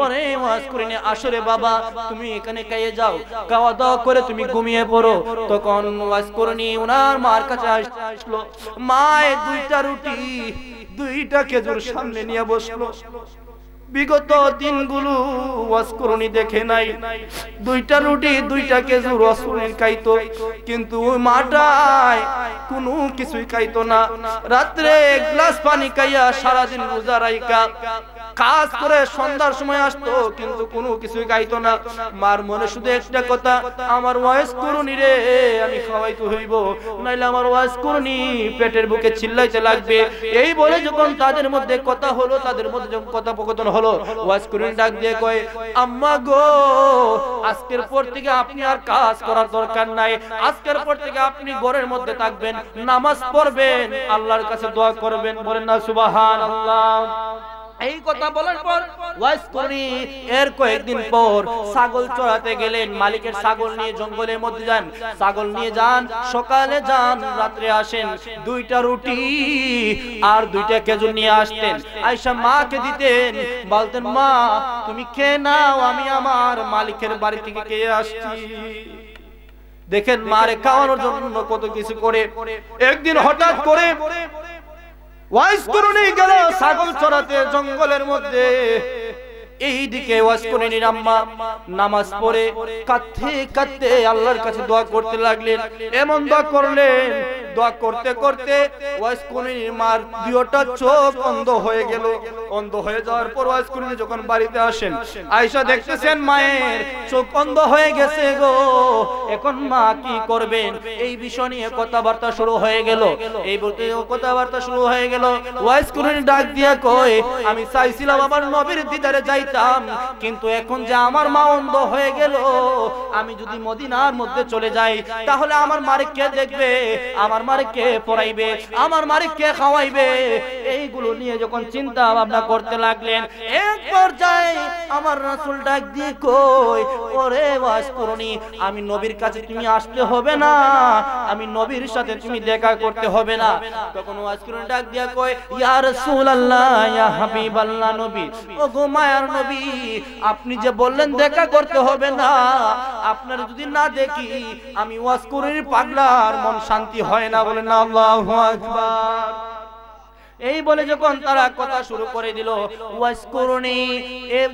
A: ওরে ওয়াসকুরিনী, আসরে বাবা তুমি এখানে খাইয়ে যাও, খাওয়া দাওয়া করে তুমি ঘুমিয়ে পড়ো। তখন ওয়াসকুরিনী ওনার মার কাছে আসলো। মায়ের দুইটা রুটি দুইটা খেজুর সামনে নিয়ে বসলো। বিগত দিনগুলো ওয়াসকুরুনী দেখে নাই, দুইটা রুটি দুইটা খেজুর ওয়াসকুরুনী খাইতো, কিন্তু ওই মাটায় কোনো কিছুই খাইতো না। রাত্রে এক গ্লাস পানি খাইয়া সারাদিন রোজা রাইখা কাজ করে সন্ধ্যার সময় আসতো, কিন্তু কোনো কিছুই খাইতো না। মার মনে শুধু একটা কথা, আমার ওয়াসকুরুনী রে আমি খাওয়াইতে হইব, নাইলে আমার ওয়াসকুরুনী পেটের বুকে চিল্লাইতে লাগবে। এই বলে যখন তাদের মধ্যে কথা হলো, তাদের মধ্যে যখন কথোপকথন হলো, ওয়াসকুরুনী ডাক দিয়ে কয়, আম্মা গো, আজকের পর থেকে আপনি আর কাজ করার দরকার নাই, আজকের পর থেকে আপনি ঘরের মধ্যে থাকবেন, নামাজ পড়বেন, আল্লাহর কাছে দোয়া করবেন। বলেন না সুবহানাল্লাহ। এই কথা বলার পর ওয়াসকুরুনী এর কয়েকদিন পর ছাগল চড়াতে গেলেন। মালিকের ছাগল নিয়ে জঙ্গলের মধ্যে যান, ছাগল নিয়ে যান, সকালে যান, রাত্রে আসেন। দুইটা রুটি আর দুইটা খেজুর নিয়ে আসতেন। আয়েশা মাকে দিতেন, বলতেন মা তুমি খেয়ে নাও, আমি আমার মালিকের বাড়ি থেকে খেয়ে আসছি। দেখেন মারে খাওয়ানোর জন্য কত কিছু করে। একদিন হঠাৎ করে ওয়াসকুরুনী গেল ছাগল চড়াতে জঙ্গলের মধ্যে। এইদিকে ওয়াসকুরুনীর আম্মা নামাজ পড়ে কাঁদতে কাঁদতে আল্লাহর কাছে দোয়া করতে লাগলেন। এমন দোয়া করলেন, দোয়া করতে করতে ওয়াসকুরুনীর মার দুইটা চোখ অন্ধ হয়ে গেল। অন্ধ হয়ে যাওয়ার পর ওয়াসকুরুনী যখন বাড়িতে আসেন, আয়েশা দেখতেছেন মায়ের চোখ অন্ধ হয়ে গেছে গো, এখন মা কি করবেন? এই বিষয় নিয়ে কথাবার্তা শুরু হয়ে গেল। এই বলতে কথাবার্তা শুরু হয়ে গেল। ওয়াসকুরুনী ডাক দিয়া কয়, আমি চাইছিলাম আমার নবীর দিদারে যাইতাম, কিন্তু এখন যে আমার মা অন্ধ হয়ে গেল, আমি যদি মদিনার মধ্যে চলে যাই তাহলে আমার মারে কে দেখবে, আমার মারে কে পড়াইবে, আমার মারে কে খাওয়াইবে? এইগুলো নিয়ে যখন চিন্তা ভাবনা করতে লাগলেন, এক পর্যায়ে আমার রাসূল ডাক দিয়ে কই, ওরে ওয়াসকুরুনী, আমি নবীর কাছে তুমি আসতে হবে না, আমি নবীর সাথে তুমি দেখা করতে হবে না। তখন ওয়াসকুরুনী ডাক দিয়া কই, ইয়া রাসূলুল্লাহ, ইয়া হাবিবাল্লাহ, নবী, ও গো মায়ার নবী, আপনি যে বললেন দেখা করতে হবে না, আপনার যদি না দেখি আমি ওয়াসকুরুনীর পাগলার মন শান্তি হয় না। বলেন না আল্লাহু আকবার। এই বলে যখন তারা কথা শুরু করে দিল, ওয়াসকুরুনী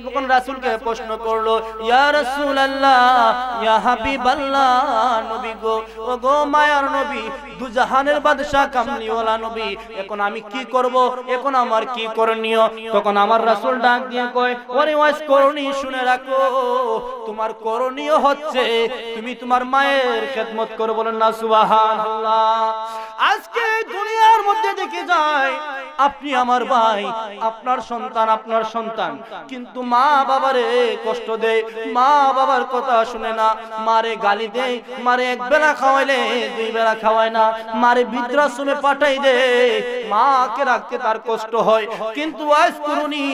A: যখন রাসূলকে প্রশ্ন করলো, ইয়া রাসূলুল্লাহ, ইয়া হাবিবাল্লাহ, নবী গো, ও গো মায়ার নবী, দুজাহানের বাদশা কামলিওয়ালা নবী, এখন আমি কি করব, এখন আমার কি করণীয়? তখন আমার রাসূল ডাক দিয়ে কয়, ওরে ওয়াসকুরুনী, শুনে রাখো, তোমার করণীয় হচ্ছে তুমি তোমার মায়ের খেদমত করো। বলেন না সুবহানাল্লাহ। আজকে দুনিয়ার মধ্যে দেখে যায় আপনি আমার ভাই, আপনার সন্তান, আপনার সন্তান, কিন্তু মা বাবারে কষ্ট দেয়, মা বাবার কথা শুনে না, মারে গালি দেয়, মারে এক বেলা খাওয়াইলে দুই বেলা খাওয়ায় না, মারে বৃদ্ধাশ্রমে পাঠাই দেয়, মাকে রাখতে তার কষ্ট হয়। কিন্তু ওয়াসকুরুনী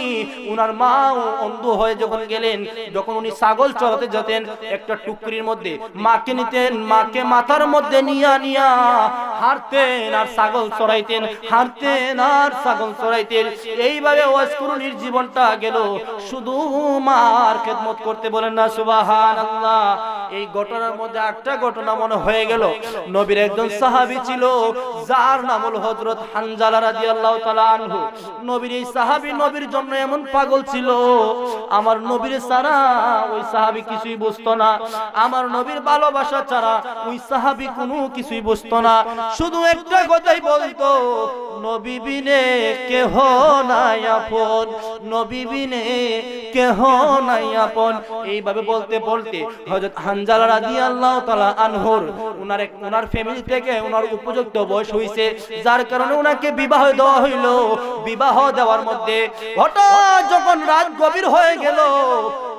A: উনার মা অন্ধ হয়ে যখন গেলেন, যখন উনি ছাগল চড়াতে যেতেন, একটা টুকরির মধ্যে মাকে নিতেন, মাকে মাথার মধ্যে নিয়া হাঁটতেন আর ছাগল চড়াইতেন, হাঁটতেন আর ছাগল চড়াইতেন। এইভাবে ওয়াসকুরুনীর জীবনটা গেল শুধু মার খেদমত করতে। বলেন না সুবহানাল্লাহ। এই ঘটনার মধ্যে একটা ঘটনা মনে হয়ে গেল, নবীর একজন সাহাবী ছিল যার নাম হলো হযরত হানজালা রাদিয়াল্লাহু তাআলা আনহু। নবীর এই সাহাবী নবীর জন্য এমন পাগল ছিল, আমার নবীর ছাড়া ওই সাহাবী কিছুই বুঝতো না, আমার নবীর ভালোবাসা ছাড়া ওই সাহাবী কোনো কিছুই বুঝতো না। শুধু একটা কথাই বলতো, নবী বিনে কেহ নাই আপন, নবী বিনে কেহ নাই আপন। এইভাবে বলতে বলতে হযরত হানজালা রাদিয়াল্লাহু তাআলা আনহুর উনার ফ্যামিলি থেকে উনার উপযুক্ত বয়স হইছে, যার কারণে উনাকে বিবাহ দেওয়া হইল। বিবাহ দেওয়ার মধ্যে হঠাৎ যখন রাত গভীর হয়ে গেল,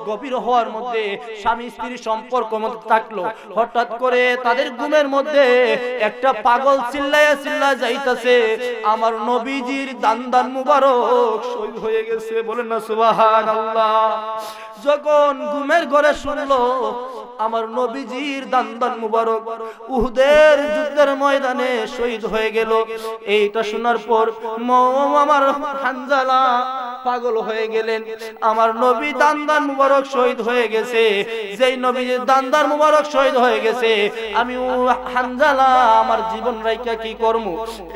A: গভীর হওয়ার মধ্যে স্বামী স্ত্রী সম্পর্ক মধ্যে থাকলো, হঠাৎ করে তাদের ঘুমের মধ্যে একটা পাগল চিল্লায়া চিল্লায়া যাইতাছে, আমার নবীজির দান মুবারক শহীদ হয়ে গেছে। বলেন না সুবহানাল্লাহ। যখন ঘুমের ঘরে শুনলো আমার নবীজির দান মুবারক উহুদের যুদ্ধের ময়দানে শহীদ হয়ে গেল, এইটা শোনার পর আমার হানজালা পাগল হয়ে গেলেন। আমার নবী দান মুবারক শহীদ হয়ে গেছে, যেই নবীজির দান মুবারক শহীদ হয়ে গেছে, আমি হানজালা আমার জীবন রাইকা কি করব?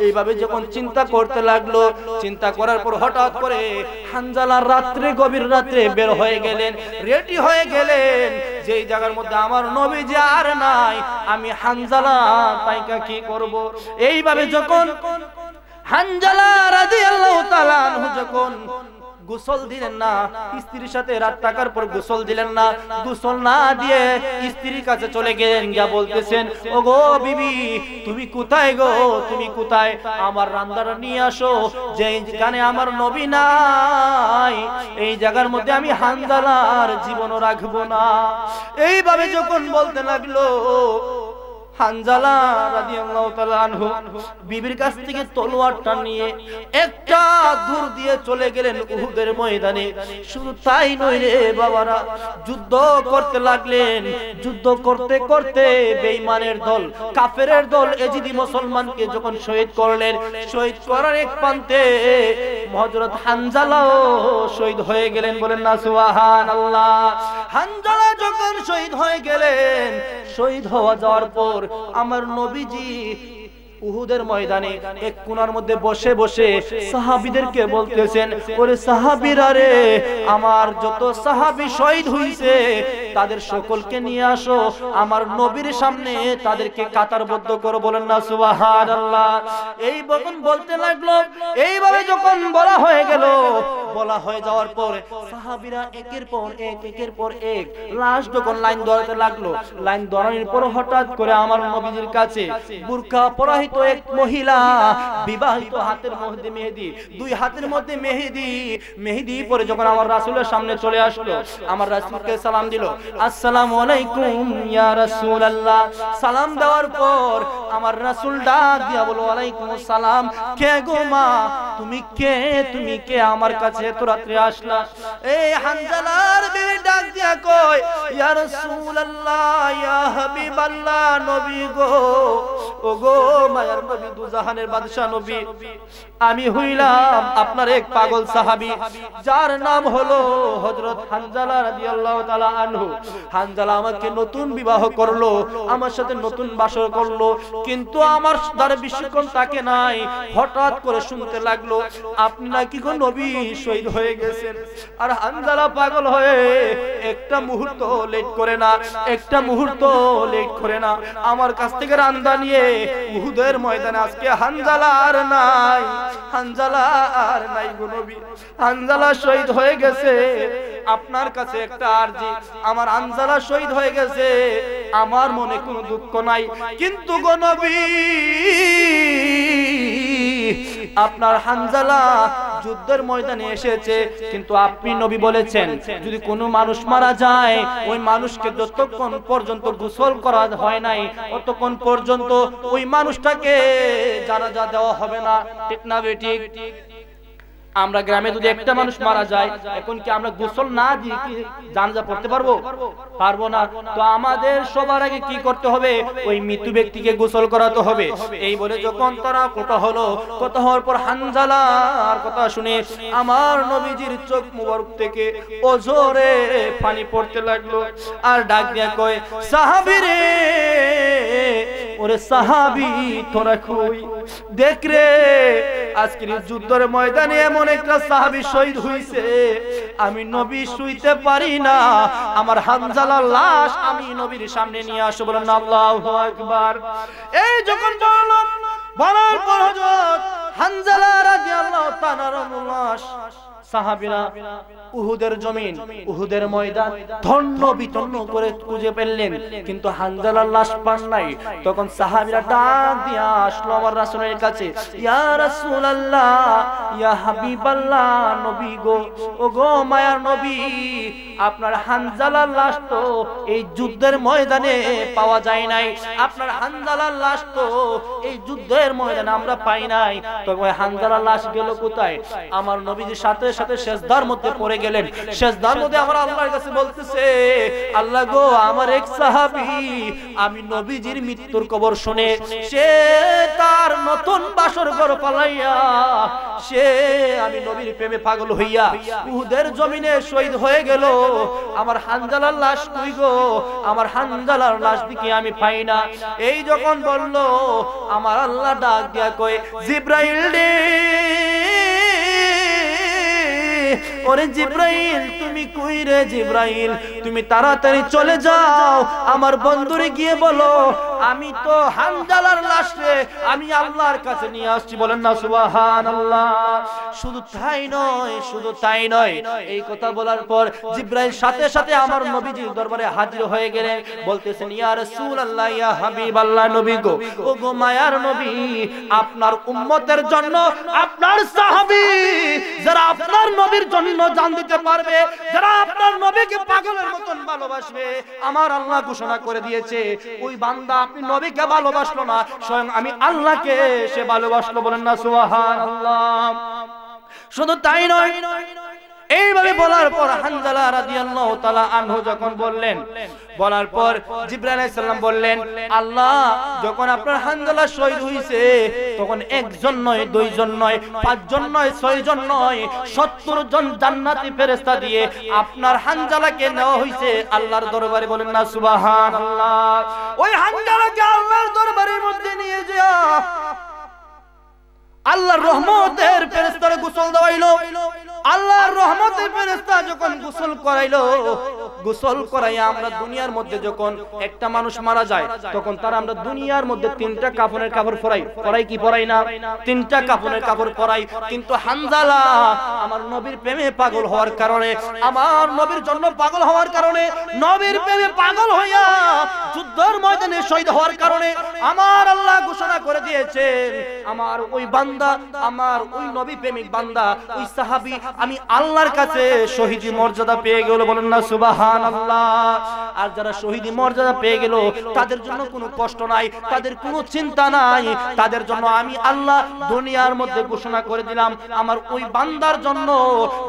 A: এইভাবে যখন চিন্তা করতে লাগলো, চিন্তা করার পর হঠাৎ করে হানজালা রাত্রে, গভীর রাত্রে বের হয়ে গেলেন, রেডি হয়ে গেলেন, যেই জায়গার মধ্যে আমার নবীজি আর নাই, আমি হানজালা তাইকা কি করব? এইভাবে যখন হানজালা রাদিয়াল্লাহু তাআলা আনহু যখন গোসল দিলেন না, স্ত্রীর সাথে রাত থাকার পর গোসল দিলেন না, গোসল না দিয়ে স্ত্রীর কাছে চলে গেলেন, যা বলতেছেন, ওগো বিবি তুমি কোথায় গো, তুমি কোথায়? আমার রান্দাটা নিয়ে আসো, যেখানে আমার নবী নাই এই জায়গার মধ্যে আমি হানজালার জীবনও রাখবো না। এইভাবে যখন বলতে লাগলো, হানজালা রাদিয়াল্লাহু তাআলা আনহু বিবির কাছ থেকে তলোয়ারটা নিয়ে একটা দূর দিয়ে চলে গেলেন উহুদের ময়দানে। শুধু তাই নয় রে বাবারা, যুদ্ধ করতে লাগলেন। যুদ্ধ করতে করতে বেঈমানের দল, কাফেরের দল এজিদি মুসলমানকে যখন শহীদ করলেন, শহীদ করার এক প্রান্তে হযরত হানজালাও শহীদ হয়ে গেলেন। বলেন না সুবহানাল্লাহ। হানজালা যখন শহীদ হয়ে গেলেন, শহীদ হওয়া যাওয়ার পর আমার নবীজি উহুদের ময়দানে এক কোণার মধ্যে বসে বসে সাহাবীদেরকে বলতেছেন, ওরে সাহাবীরা রে, আমার যত সাহাবী শহীদ হইছে তাদের সকলকে নিয়ে আসো, আমার নবীর সামনে তাদেরকে কাতারবদ্ধ করো। বলেন না সুবহানাল্লাহ। এই যখন বলতে লাগলো, এইভাবে যখন বলা হয়ে গেল, বলা হয়ে যাওয়ার পর সাহাবীরা একের পর এক লাশ যখন লাইন ধরাতে লাগলো, লাইন ধরানোর পর হঠাৎ করে আমার নবীজির কাছে বুরকা পরাহিত এক মহিলা, বিবাহিত, হাতের মধ্যে মেহেদি, দুই হাতের মধ্যে মেহেদি পরে যখন আমার রাসূলের সামনে চলে আসলো, আমার রাসূলকে সালাম দিল, আসসালামু আলাইকুম ইয়া রাসূলুল্লাহ। সালাম দেওয়ার পর আমার রাসূল ডাক দিয়া বলো, ওয়ালাইকুম আসসালাম। কে গো মা, তুমি কে আমার কাছে এত রাত্রে আসলা? এই হানজালার বিবি ডাক দিয়া কয়, ইয়া রাসূলুল্লাহ, ইয়া হাবিবাল্লাহ, নবী গো, ও গো মায়ার নবী, দুজাহানের বাদশা নবী, আমি হইলাম আপনার এক পাগল সাহাবী, যার নাম হলো হযরত হানজালা রাদিয়াল্লাহু তাআলা আনহু। হানজালা আমাকে নতুন বিবাহ করলো, আমার সাথে নতুন বাসর করলো, কিন্তু আমার দ্বারা বেশিক্ষণ থাকে নাই, হঠাৎ করে শুনতে লাগলো আপনি নাকি গো নবী শহীদ হয়ে গেছেন। আর হানজালা পাগল হয়ে একটা মুহূর্ত লেট করে না, আমার কাছ থেকে রান্দা নিয়ে উহুদের ময়দানে আজকে হানজালা আর নাই গো নবী, হানজালা শহীদ হয়ে গেছে। আপনার কাছে একটা আরজি, আমার হানজালা শহীদ হয়ে গেছে, আমার মনে কোনো দুঃখ নাই, কিন্তু গো নবী আপনার হানজালা যুদ্ধের ময়দানে এসেছে, কিন্তু আপনি নবী বলেছেন যদি কোনো মানুষ মারা যায়, ওই মানুষকে যতক্ষণ পর্যন্ত গোসল করা হয় নাই ততক্ষণ পর্যন্ত ওই মানুষটাকে জানাজা দেওয়া হবে না। ঠিক না বেঠিক? আমরা গ্রামে যদি একটা মানুষ মারা যায়, এখন কি আমরা গোসল না দিয়ে কি জানাজা পড়তে পারবো না? তো আমাদের সবার আগে কি করতে হবে? ওই মৃত্যু ব্যক্তিকে গোসল করাতে হবে। এই বলে যখন তারা কথা হওয়ার পর হানজালার কথা শুনে আমার নবীজির চোখ মুবারক থেকে ওজরে পানি পড়তে লাগলো, আর ডাক দিয়া কয়, সাহাবী রে, ওরে সাহাবী তোরা কই? দেখ রে, আজকের যুদ্ধের ময়দানে এমন একটা সাহাবী শহীদ হইছে, আমি নবী শুইতে পারি না, আমার হানজালার লাশ আমি নবীর সামনে নিয়ে আসো। বলেন আল্লাহু আকবার। এই যখন বলার পর হযরত হানজালা রাদিয়াল্লাহু তাআলার লাশ সাহাবীরা উহুদের জমিন, উহুদের ময়দান ধন্য বিতন্ন করে খুঁজে পেলেন, কিন্তু হানজালার লাশ পান নাই। তখন সাহাবীরা ডাক দিয়ে আসলো আমার রাসূলের কাছে, ইয়া রাসূলুল্লাহ, ইয়া হাবিবাল্লাহ, নবী গো, ও গো মায়ার নবী, আপনার হানজালার লাশ তো এই যুদ্ধের ময়দানে পাওয়া যায় নাই, আপনার হানজালার লাশ তো এই যুদ্ধের ময়দানে আমরা পাই নাই। তখন হানজালার লাশ গেল কোথায়? আমার নবীজির সাথে সাথে সেজদার মধ্যে পড়ে গেলেন। সেজদার মধ্যে আমার আল্লাহর কাছে বলতেছে, আল্লাহ গো, আমার এক সাহাবী আমি নবীজির মৃত্যুর খবর শুনে সে তার নতুন বাসর ঘর পালাইয়া সে আমি নবীর প্রেমে পাগল হইয়া উহুদের জমিনে শহীদ হয়ে গেল। আমার হানজালার লাশ কই গো? আমার হানজালার লাশ দিকে আমি পাই না। এই যখন বলল, আমার আল্লাহ ডাক দিয়া কয়, জিব্রাইল রে, ওরে জিব্রাইল, তুমি কই রে জিব্রাইল? তুমি তাড়াতাড়ি চলে যাও, আমার বন্ধুরে গিয়ে বলো আমি তো হানজালার লাশ রে আমি আল্লাহর কাছে নিয়ে আসছি। বলেন না সুবহানাল্লাহ। শুধু তাই নয়, শুধু তাই নয়, এই কথা বলার পর জিব্রাইল সাথে সাথে আমার নবীজির দরবারে হাজির হয়ে গেলেন। বলতেছেন, ইয়া রাসূলুল্লাহ, ইয়া হাবিবাল্লাহ, নবী গো, ও গো মায়ার নবী, আপনার উম্মতের জন্য, আপনার সাহাবী যারা আপনার নবীর জন্য জান দিতে পারবে, যারা আপনার নবীকে পাগলের মতন ভালোবাসবে, আমার আল্লাহ ঘোষণা করে দিয়েছে, ওই বান্দা আপনি নবীকে ভালোবাসলো না, স্বয়ং আমি আল্লাহকে সে ভালোবাসলো। বলেন না সুবহানাল্লাহ। শুধু তাই নয়, এইভাবে বলার পর হানজালা রাদিয়াল্লাহু তাআলা আনহু যখন বললেন, বলার পর জিবরাইল আলাইহিস সালাম বললেন, আল্লাহ যখন আপনার হানজালা শহীদ হইছে, তখন একজন নয়, দুইজন নয়, পাঁচজন নয়, ছয়জন নয়, 70 জন জান্নাতি ফেরেশতা দিয়ে আপনার হানজালাকে নেওয়া হইছে আল্লাহর দরবারে। বলেন না সুবহানাল্লাহ। ওই হানজালাকে আল্লাহর দরবারের মধ্যে নিয়ে যা আল্লাহর রহমতের ফেরেশতারা গোসল দেওয়াইলো। আল্লাহর রহমতের ফেরেশতা যখন গোসল করাইলো, গোসল করাইয়া আমরা দুনিয়ার মধ্যে যখন একটা মানুষ মারা যায়, তখন তার আমরা দুনিয়ার মধ্যে 3টা কাফনের কাপড় পরাই, পরাই কি পরাই না? 3টা কাফনের কাপড় পরাই। কিন্তু হানজালা আমার নবীর প্রেমে পাগল হওয়ার কারণে, আমার নবীর জন্য পাগল হওয়ার কারণে, নবীর প্রেমে পাগল হইয়া যুদ্ধের ময়দানে শহীদ হওয়ার কারণে আমার আল্লাহ ঘোষণা করে দিয়েছেন, আমার ওই বান্দা, আমার ওই নবী প্রেমিক বান্দা, ওই সাহাবী আমি আল্লাহর কাছে শহীদি মর্যাদা পেয়ে গেল। বলেন না সুবহানাল্লাহ। আর যারা শহীদি মর্যাদা পেয়ে গেল, তাদের জন্য কোনো কষ্ট নাই, তাদের কোনো চিন্তা নাই, তাদের জন্য আমি আল্লাহ দুনিয়ার মধ্যে ঘোষণা করে দিলাম, আমার ওই বান্দার জন্য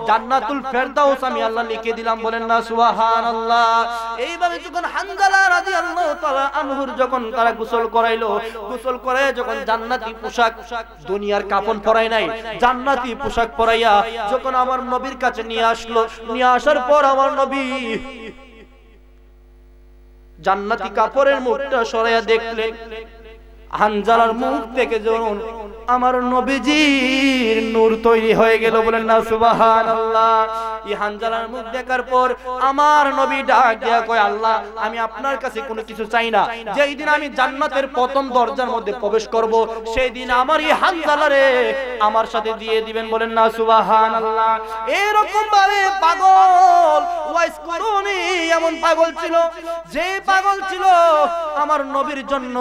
A: জান্নাতুল ফেরদাউস আমি আল্লাহ লিখে দিলাম। বলেন না সুবহানাল্লাহ। এইভাবে যখন হানজালা রাদিয়াল্লাহু তাআলা আনহুর যখন তারা গোসল করাইলো, গোসল করে যখন জান্নাতি পোশাক, দুনিয়ার কাফন পরাই নাই, জান্নাতি পোশাক পরাইয়া যখন আমার নবীর কাছে নিয়ে আসলো, নিয়ে আসার পর আমার নবী জান্নাতি কাপড়ের মুখটা সরাইয়া দেখলেন, হানজালার মুখ থেকে যখন আমার নবীজির নূর তৈরি হয়ে গেল। বলেন না সুবহানাল্লাহ। এই হানজালার মুখ দেখার পর আমার নবী ডাক দিয়া কয়, আল্লাহ আমি আপনার কাছে কোনো কিছু চাই না, যেই দিন আমি জান্নাতের প্রথম দরজার মধ্যে প্রবেশ করব, সেই দিন আমার এই হানজালারে আমার সাথে দিয়ে দিবেন। বলেন না সুবহানাল্লাহ। এরকম ভাবে পাগল ওয়াইস করুনি, এমন পাগল ছিল, যে পাগল ছিল আমার নবীর জন্য।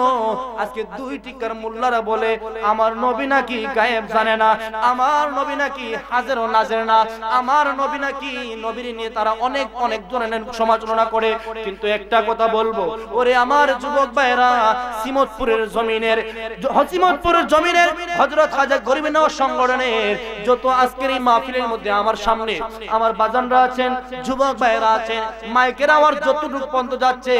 A: আজকে 2 টিকার মোল্লারা বলে আমার নবী নাকি গায়েব জানে না, আমার নবী নাকি হাজির ও নাজির না, আমার নবী নাকি, নবীর নিয়ে তারা অনেক অনেক ধরনের সমালোচনা করে। কিন্তু একটা কথা বলবো, ওরে আমার যুবক ভাইরা, সিমতপুরের জমিনের, সিমতপুরের জমিনের হযরত খাজা গরিব নওয়াজ সংগঠনের যত আজকের এই মাহফিলের মধ্যে আমার সামনে আমার বাজানরা আছেন, যুবক ভাইরা আছেন, মাইকের আওয়াজ যতটুকু পর্যন্ত যাচ্ছে,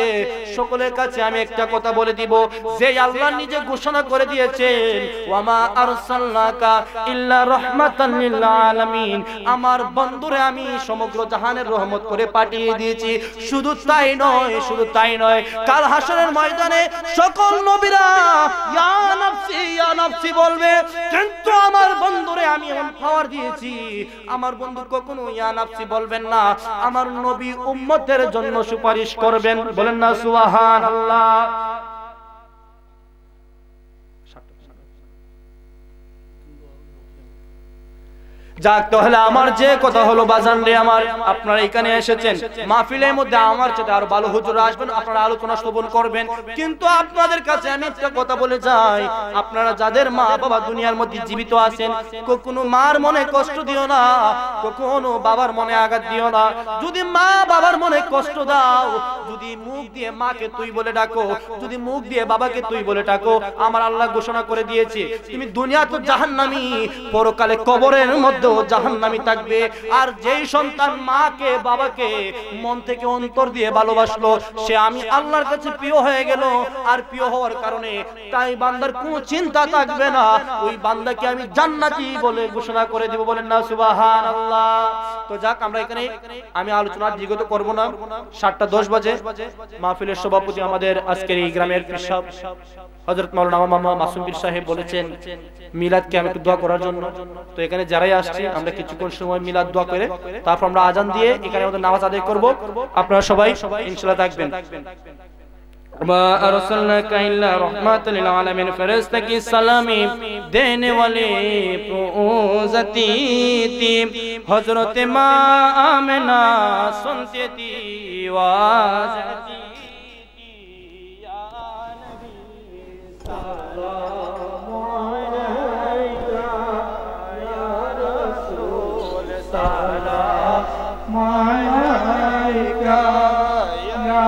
A: সকলের কাছে আমি একটা কথা বলে দিব, যে আল্লাহ নিজে ঘোষণা করে দিয়েছেন, ওয়ামা আরসালনাকা ইল্লা রাহমাতাল লিল আলামিন, আমার বন্ধুরে আমি সমগ্র জাহানের রহমত করে পাঠিয়ে দিয়েছি। শুধু তাই নয়, শুধু তাই নয়, কাল হাসরের ময়দানে সকল নবীরা ইয়া নাফসি ইয়া নাফসি বলবে, কিন্তু আমার বন্ধুরে আমি এমন পাওয়ার দিয়েছি, আমার বন্ধু কখনো ইয়া নাফসি বলবেন না, আমার নবী উম্মতের জন্য সুপারিশ করবেন। বলেন না সুবহানাল্লাহ। যাক, তাহলে আমার যে কথা হলো বাজান রে আমার, আপনারা এখানে এসেছেন, মাহফিলের মধ্যে আমার চেয়ে আরো ভালো হুজুর আসবেন, আপনারা আলোচনা শ্রবণ করবেন। কিন্তু আপনাদের কাছে আমি একটা কথা বলে যাই, আপনারা যাদের মা বাবা দুনিয়ার মধ্যে জীবিত আছেন, কখনো মার মনে কষ্ট দিও না, কখনো বাবার মনে আঘাত দিও না। যদি মা বাবার মনে কষ্ট দাও, যদি মুখ দিয়ে মাকে তুই বলে ডাকো, যদি মুখ দিয়ে বাবাকে তুই বলে ডাকো, আমার আল্লাহ ঘোষণা করে দিয়েছে তুমি দুনিয়া তো জাহান্নামী, পরকালে কবরের মধ্যে জাহান্নামী থাকবে। আর যেই সন্তান মাকে বাবাকে মন থেকে অন্তর দিয়ে ভালোবাসলো, সে আমি আল্লাহর কাছে প্রিয় হয়ে গেল। আর প্রিয় হওয়ার কারণে তাই বান্দার কোনো চিন্তা থাকবে না, ওই বান্দাকে আমি জান্নাতি বলে ঘোষণা করে দিব। বলেন না সুবহানাল্লাহ। তো যাক, আমরা এখানে আমি আলোচনা দীর্ঘত করব না, 7:10 বাজে মাহফিলের সভাপতি আমাদের আজকের এই গ্রামের পীর সাহেব হযরত মাওলানা মামা মাসুম পীর সাহেব বলেছেন মিলাদকে আমি একটু দোয়া করার জন্য। তো এখানে যারাই আসছি আমরা কিছুক্ষণ সময় মিলাদ দোয়া করে তারপর আমরা আজান দিয়ে এখানে আমাদের নামাজ আদায় করব। আপনারা সবাই ইনশাআল্লাহ থাকবেন। وما أرسلناك إلا رحمة للعالمين فرشتہ کی سلامی دینے والے پروزتی تھی حضرت ماں آمنہ سنتی تھی واجتی تھی یا نبی سلام علیکہ یا رسول سلام علیکہ یا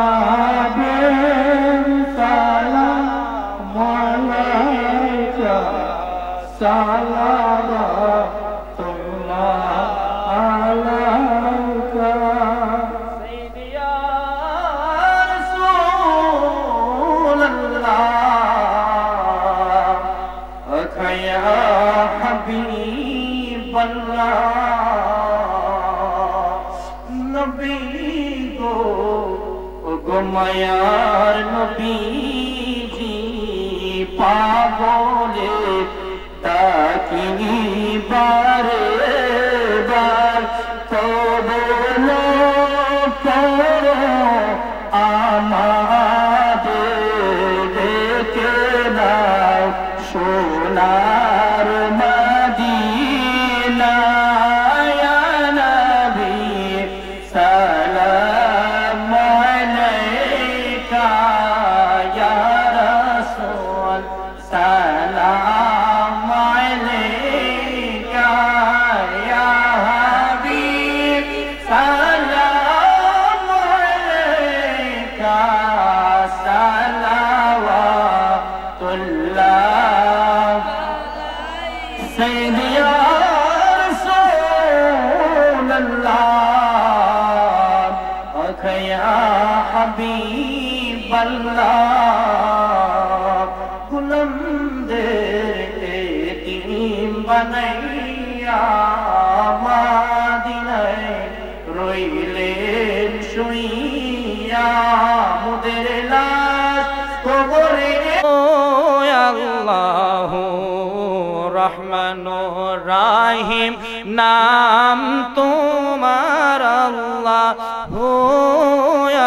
A: মায়ার নবীজি পাগলে তাকিনি বারে বার তবলো করো আমাদের দেখে নাও সোনার মদিনা ইয়া নবী সালাম আলাইকা ইয়া রাসূল সালাম আলাইকা ইয়া হাবিব সালাম আলাইকা সালাওয়াতুল্লাহ সাইয়্যিদি ইয়া রাসূলুল্লাহ আখা ইয়া হাবিবাল্লাহ গুলামদের এতিম বানাইয়া মাদিনায় রইলেন শুইয়া মুদের লাশ কবরে। ও আল্লাহু রহমানুর রাহিম নাম তোমার আল্লাহু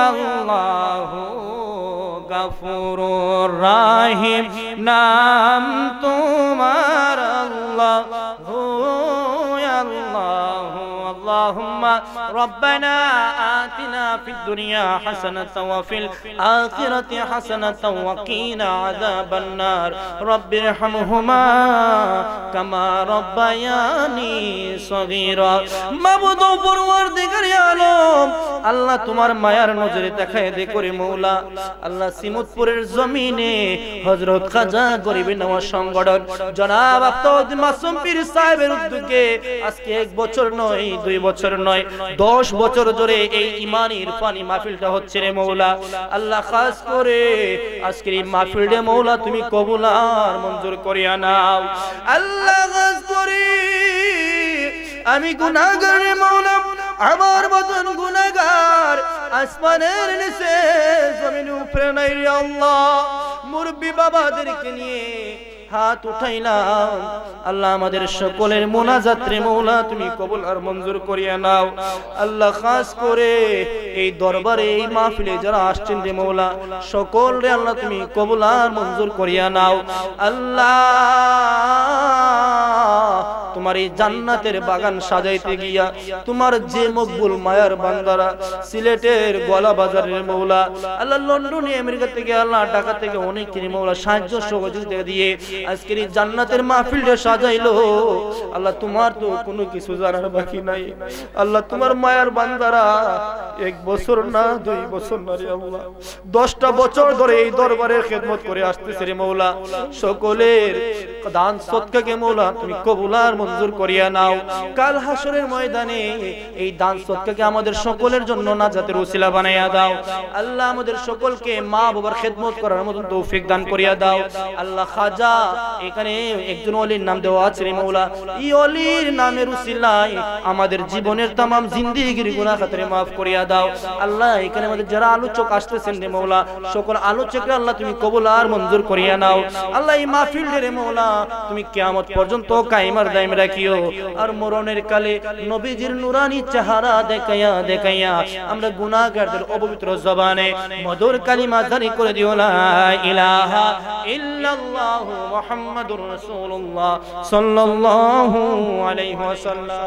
A: আল্লাহু গফুরুর রাহিম নাম তোমার আল্লাহু আল্লাহু আল্লাহুম্মা রব্বানা আতিনা ফিদ দুনিয়া হাসানাতাও ওয়া ফিল আখিরাতি হাসানাতাও ওয়া কিনা আযাবান নার রব্বিরহামহুমা কামা রব্বায়ানি সগীরা। মাবুদ ও পরওয়ারদিগারে আলম, আল্লাহ তোমার মায়ার নজরে দেখায় দে করে মওলা। আল্লাহ সিমুতপুরের জমিনে হযরত খাজা গরিব নওয়াজ সংগঠন জনাব আফতাউদ্দিন মাসুম পীর সাহেবের উদ্যোগে আজকে 1 বছর নয় 2 বছর নয় 10 বছর ধরে এই ইমানি ইরফানি মাহফিলটা হচ্ছে রে মওলা। আল্লাহ খাস করে আজকের এই মাহফিলটা মওলা তুমি কবুল আর মঞ্জুর করিয়া নাও। আল্লাহ খাস করে আমি গুনাহগার রে মওলা, আমার মতন গুনাহগার আসমানের নিচে জমিনের উপরে নাই রে আল্লাহ। মুরব্বি বাবাদেরকে নিয়ে হাত উঠাইলাম, আল্লাহ আমাদের সকলের মোনাজাত রে মওলা তুমি কবুল আর মঞ্জুর করিয়া নাও। আল্লাহ খাস করে এই দরবারে এই মাহফিলে যারা আসছেন রে মওলা সকল রে আল্লাহ তুমি কবুল আর মঞ্জুর করিয়া নাও। আল্লাহ তোমার এই জান্নাতের বাগান সাজাইতে গিয়া তোমার যে মকবুল মায়ার বান্দারা সিলেটের গোয়ালা বাজারের মৌলা আল্লাহ, লন্ডনে আমেরিকা থেকে আল্লাহ, ঢাকা থেকে অনেক কিনে মৌলা সাহায্য সহযোগিতা দিয়ে আজকের এই জান্নাতের মাহফিলটা সাজাইলো আল্লাহ, তোমার তো কোনো কিছু জানার বাকি নাই আল্লাহ। তোমার মায়ার বান্দারা 1 বছর না 2 বছর না রে আল্লাহ, 10টা বছর ধরে এই দরবারের খেদমত করে আসতেছে রে মৌলা। সকলের দান সদকাকে মৌলা তুমি কবুল আর মঞ্জুর করিয়া নাও। কাল হাসরের ময়দানে এই দান সদকাকে আমাদের সকলের জন্য নাজাতের ওসিলা বানাইয়া দাও আল্লাহ। আমাদের সকলকে মা বাবার খেদমত করার মতন তৌফিক দান করিয়া দাও আল্লাহ। খাজা এখানে একজন ওলির নাম দেওয়া আছে রে মৌলা, এই ওলির নামের উসিলায় আমাদের জীবনের तमाम জিন্দেগির গুনাহ খাতরে maaf করিয়া দাও আল্লাহ। এখানে আমাদের যারা আলোচক আসতেছেন রে মৌলা, সকল আলোচকরা আল্লাহ তুমি কবুল আর মঞ্জুর করিয়া নাও আল্লাহ। এই মাহফিল রে মৌলা তুমি কিয়ামত পর্যন্ত কায়েম আর দায়েম রাখিও। আর মরণের কালে নবীজির নুরানি চেহারা দেখাইয়া দেখাইয়া আমরা গুনাহগারদের অপবিত্র জবানে মধুর কালিমা জারি করে দিও লা ইলাহা ইল্লাল্লাহু মুহাম্মাদুর রাসূলুল্লাহ সাল্লাল্লাহু আলাইহি ওয়াসাল্লাম।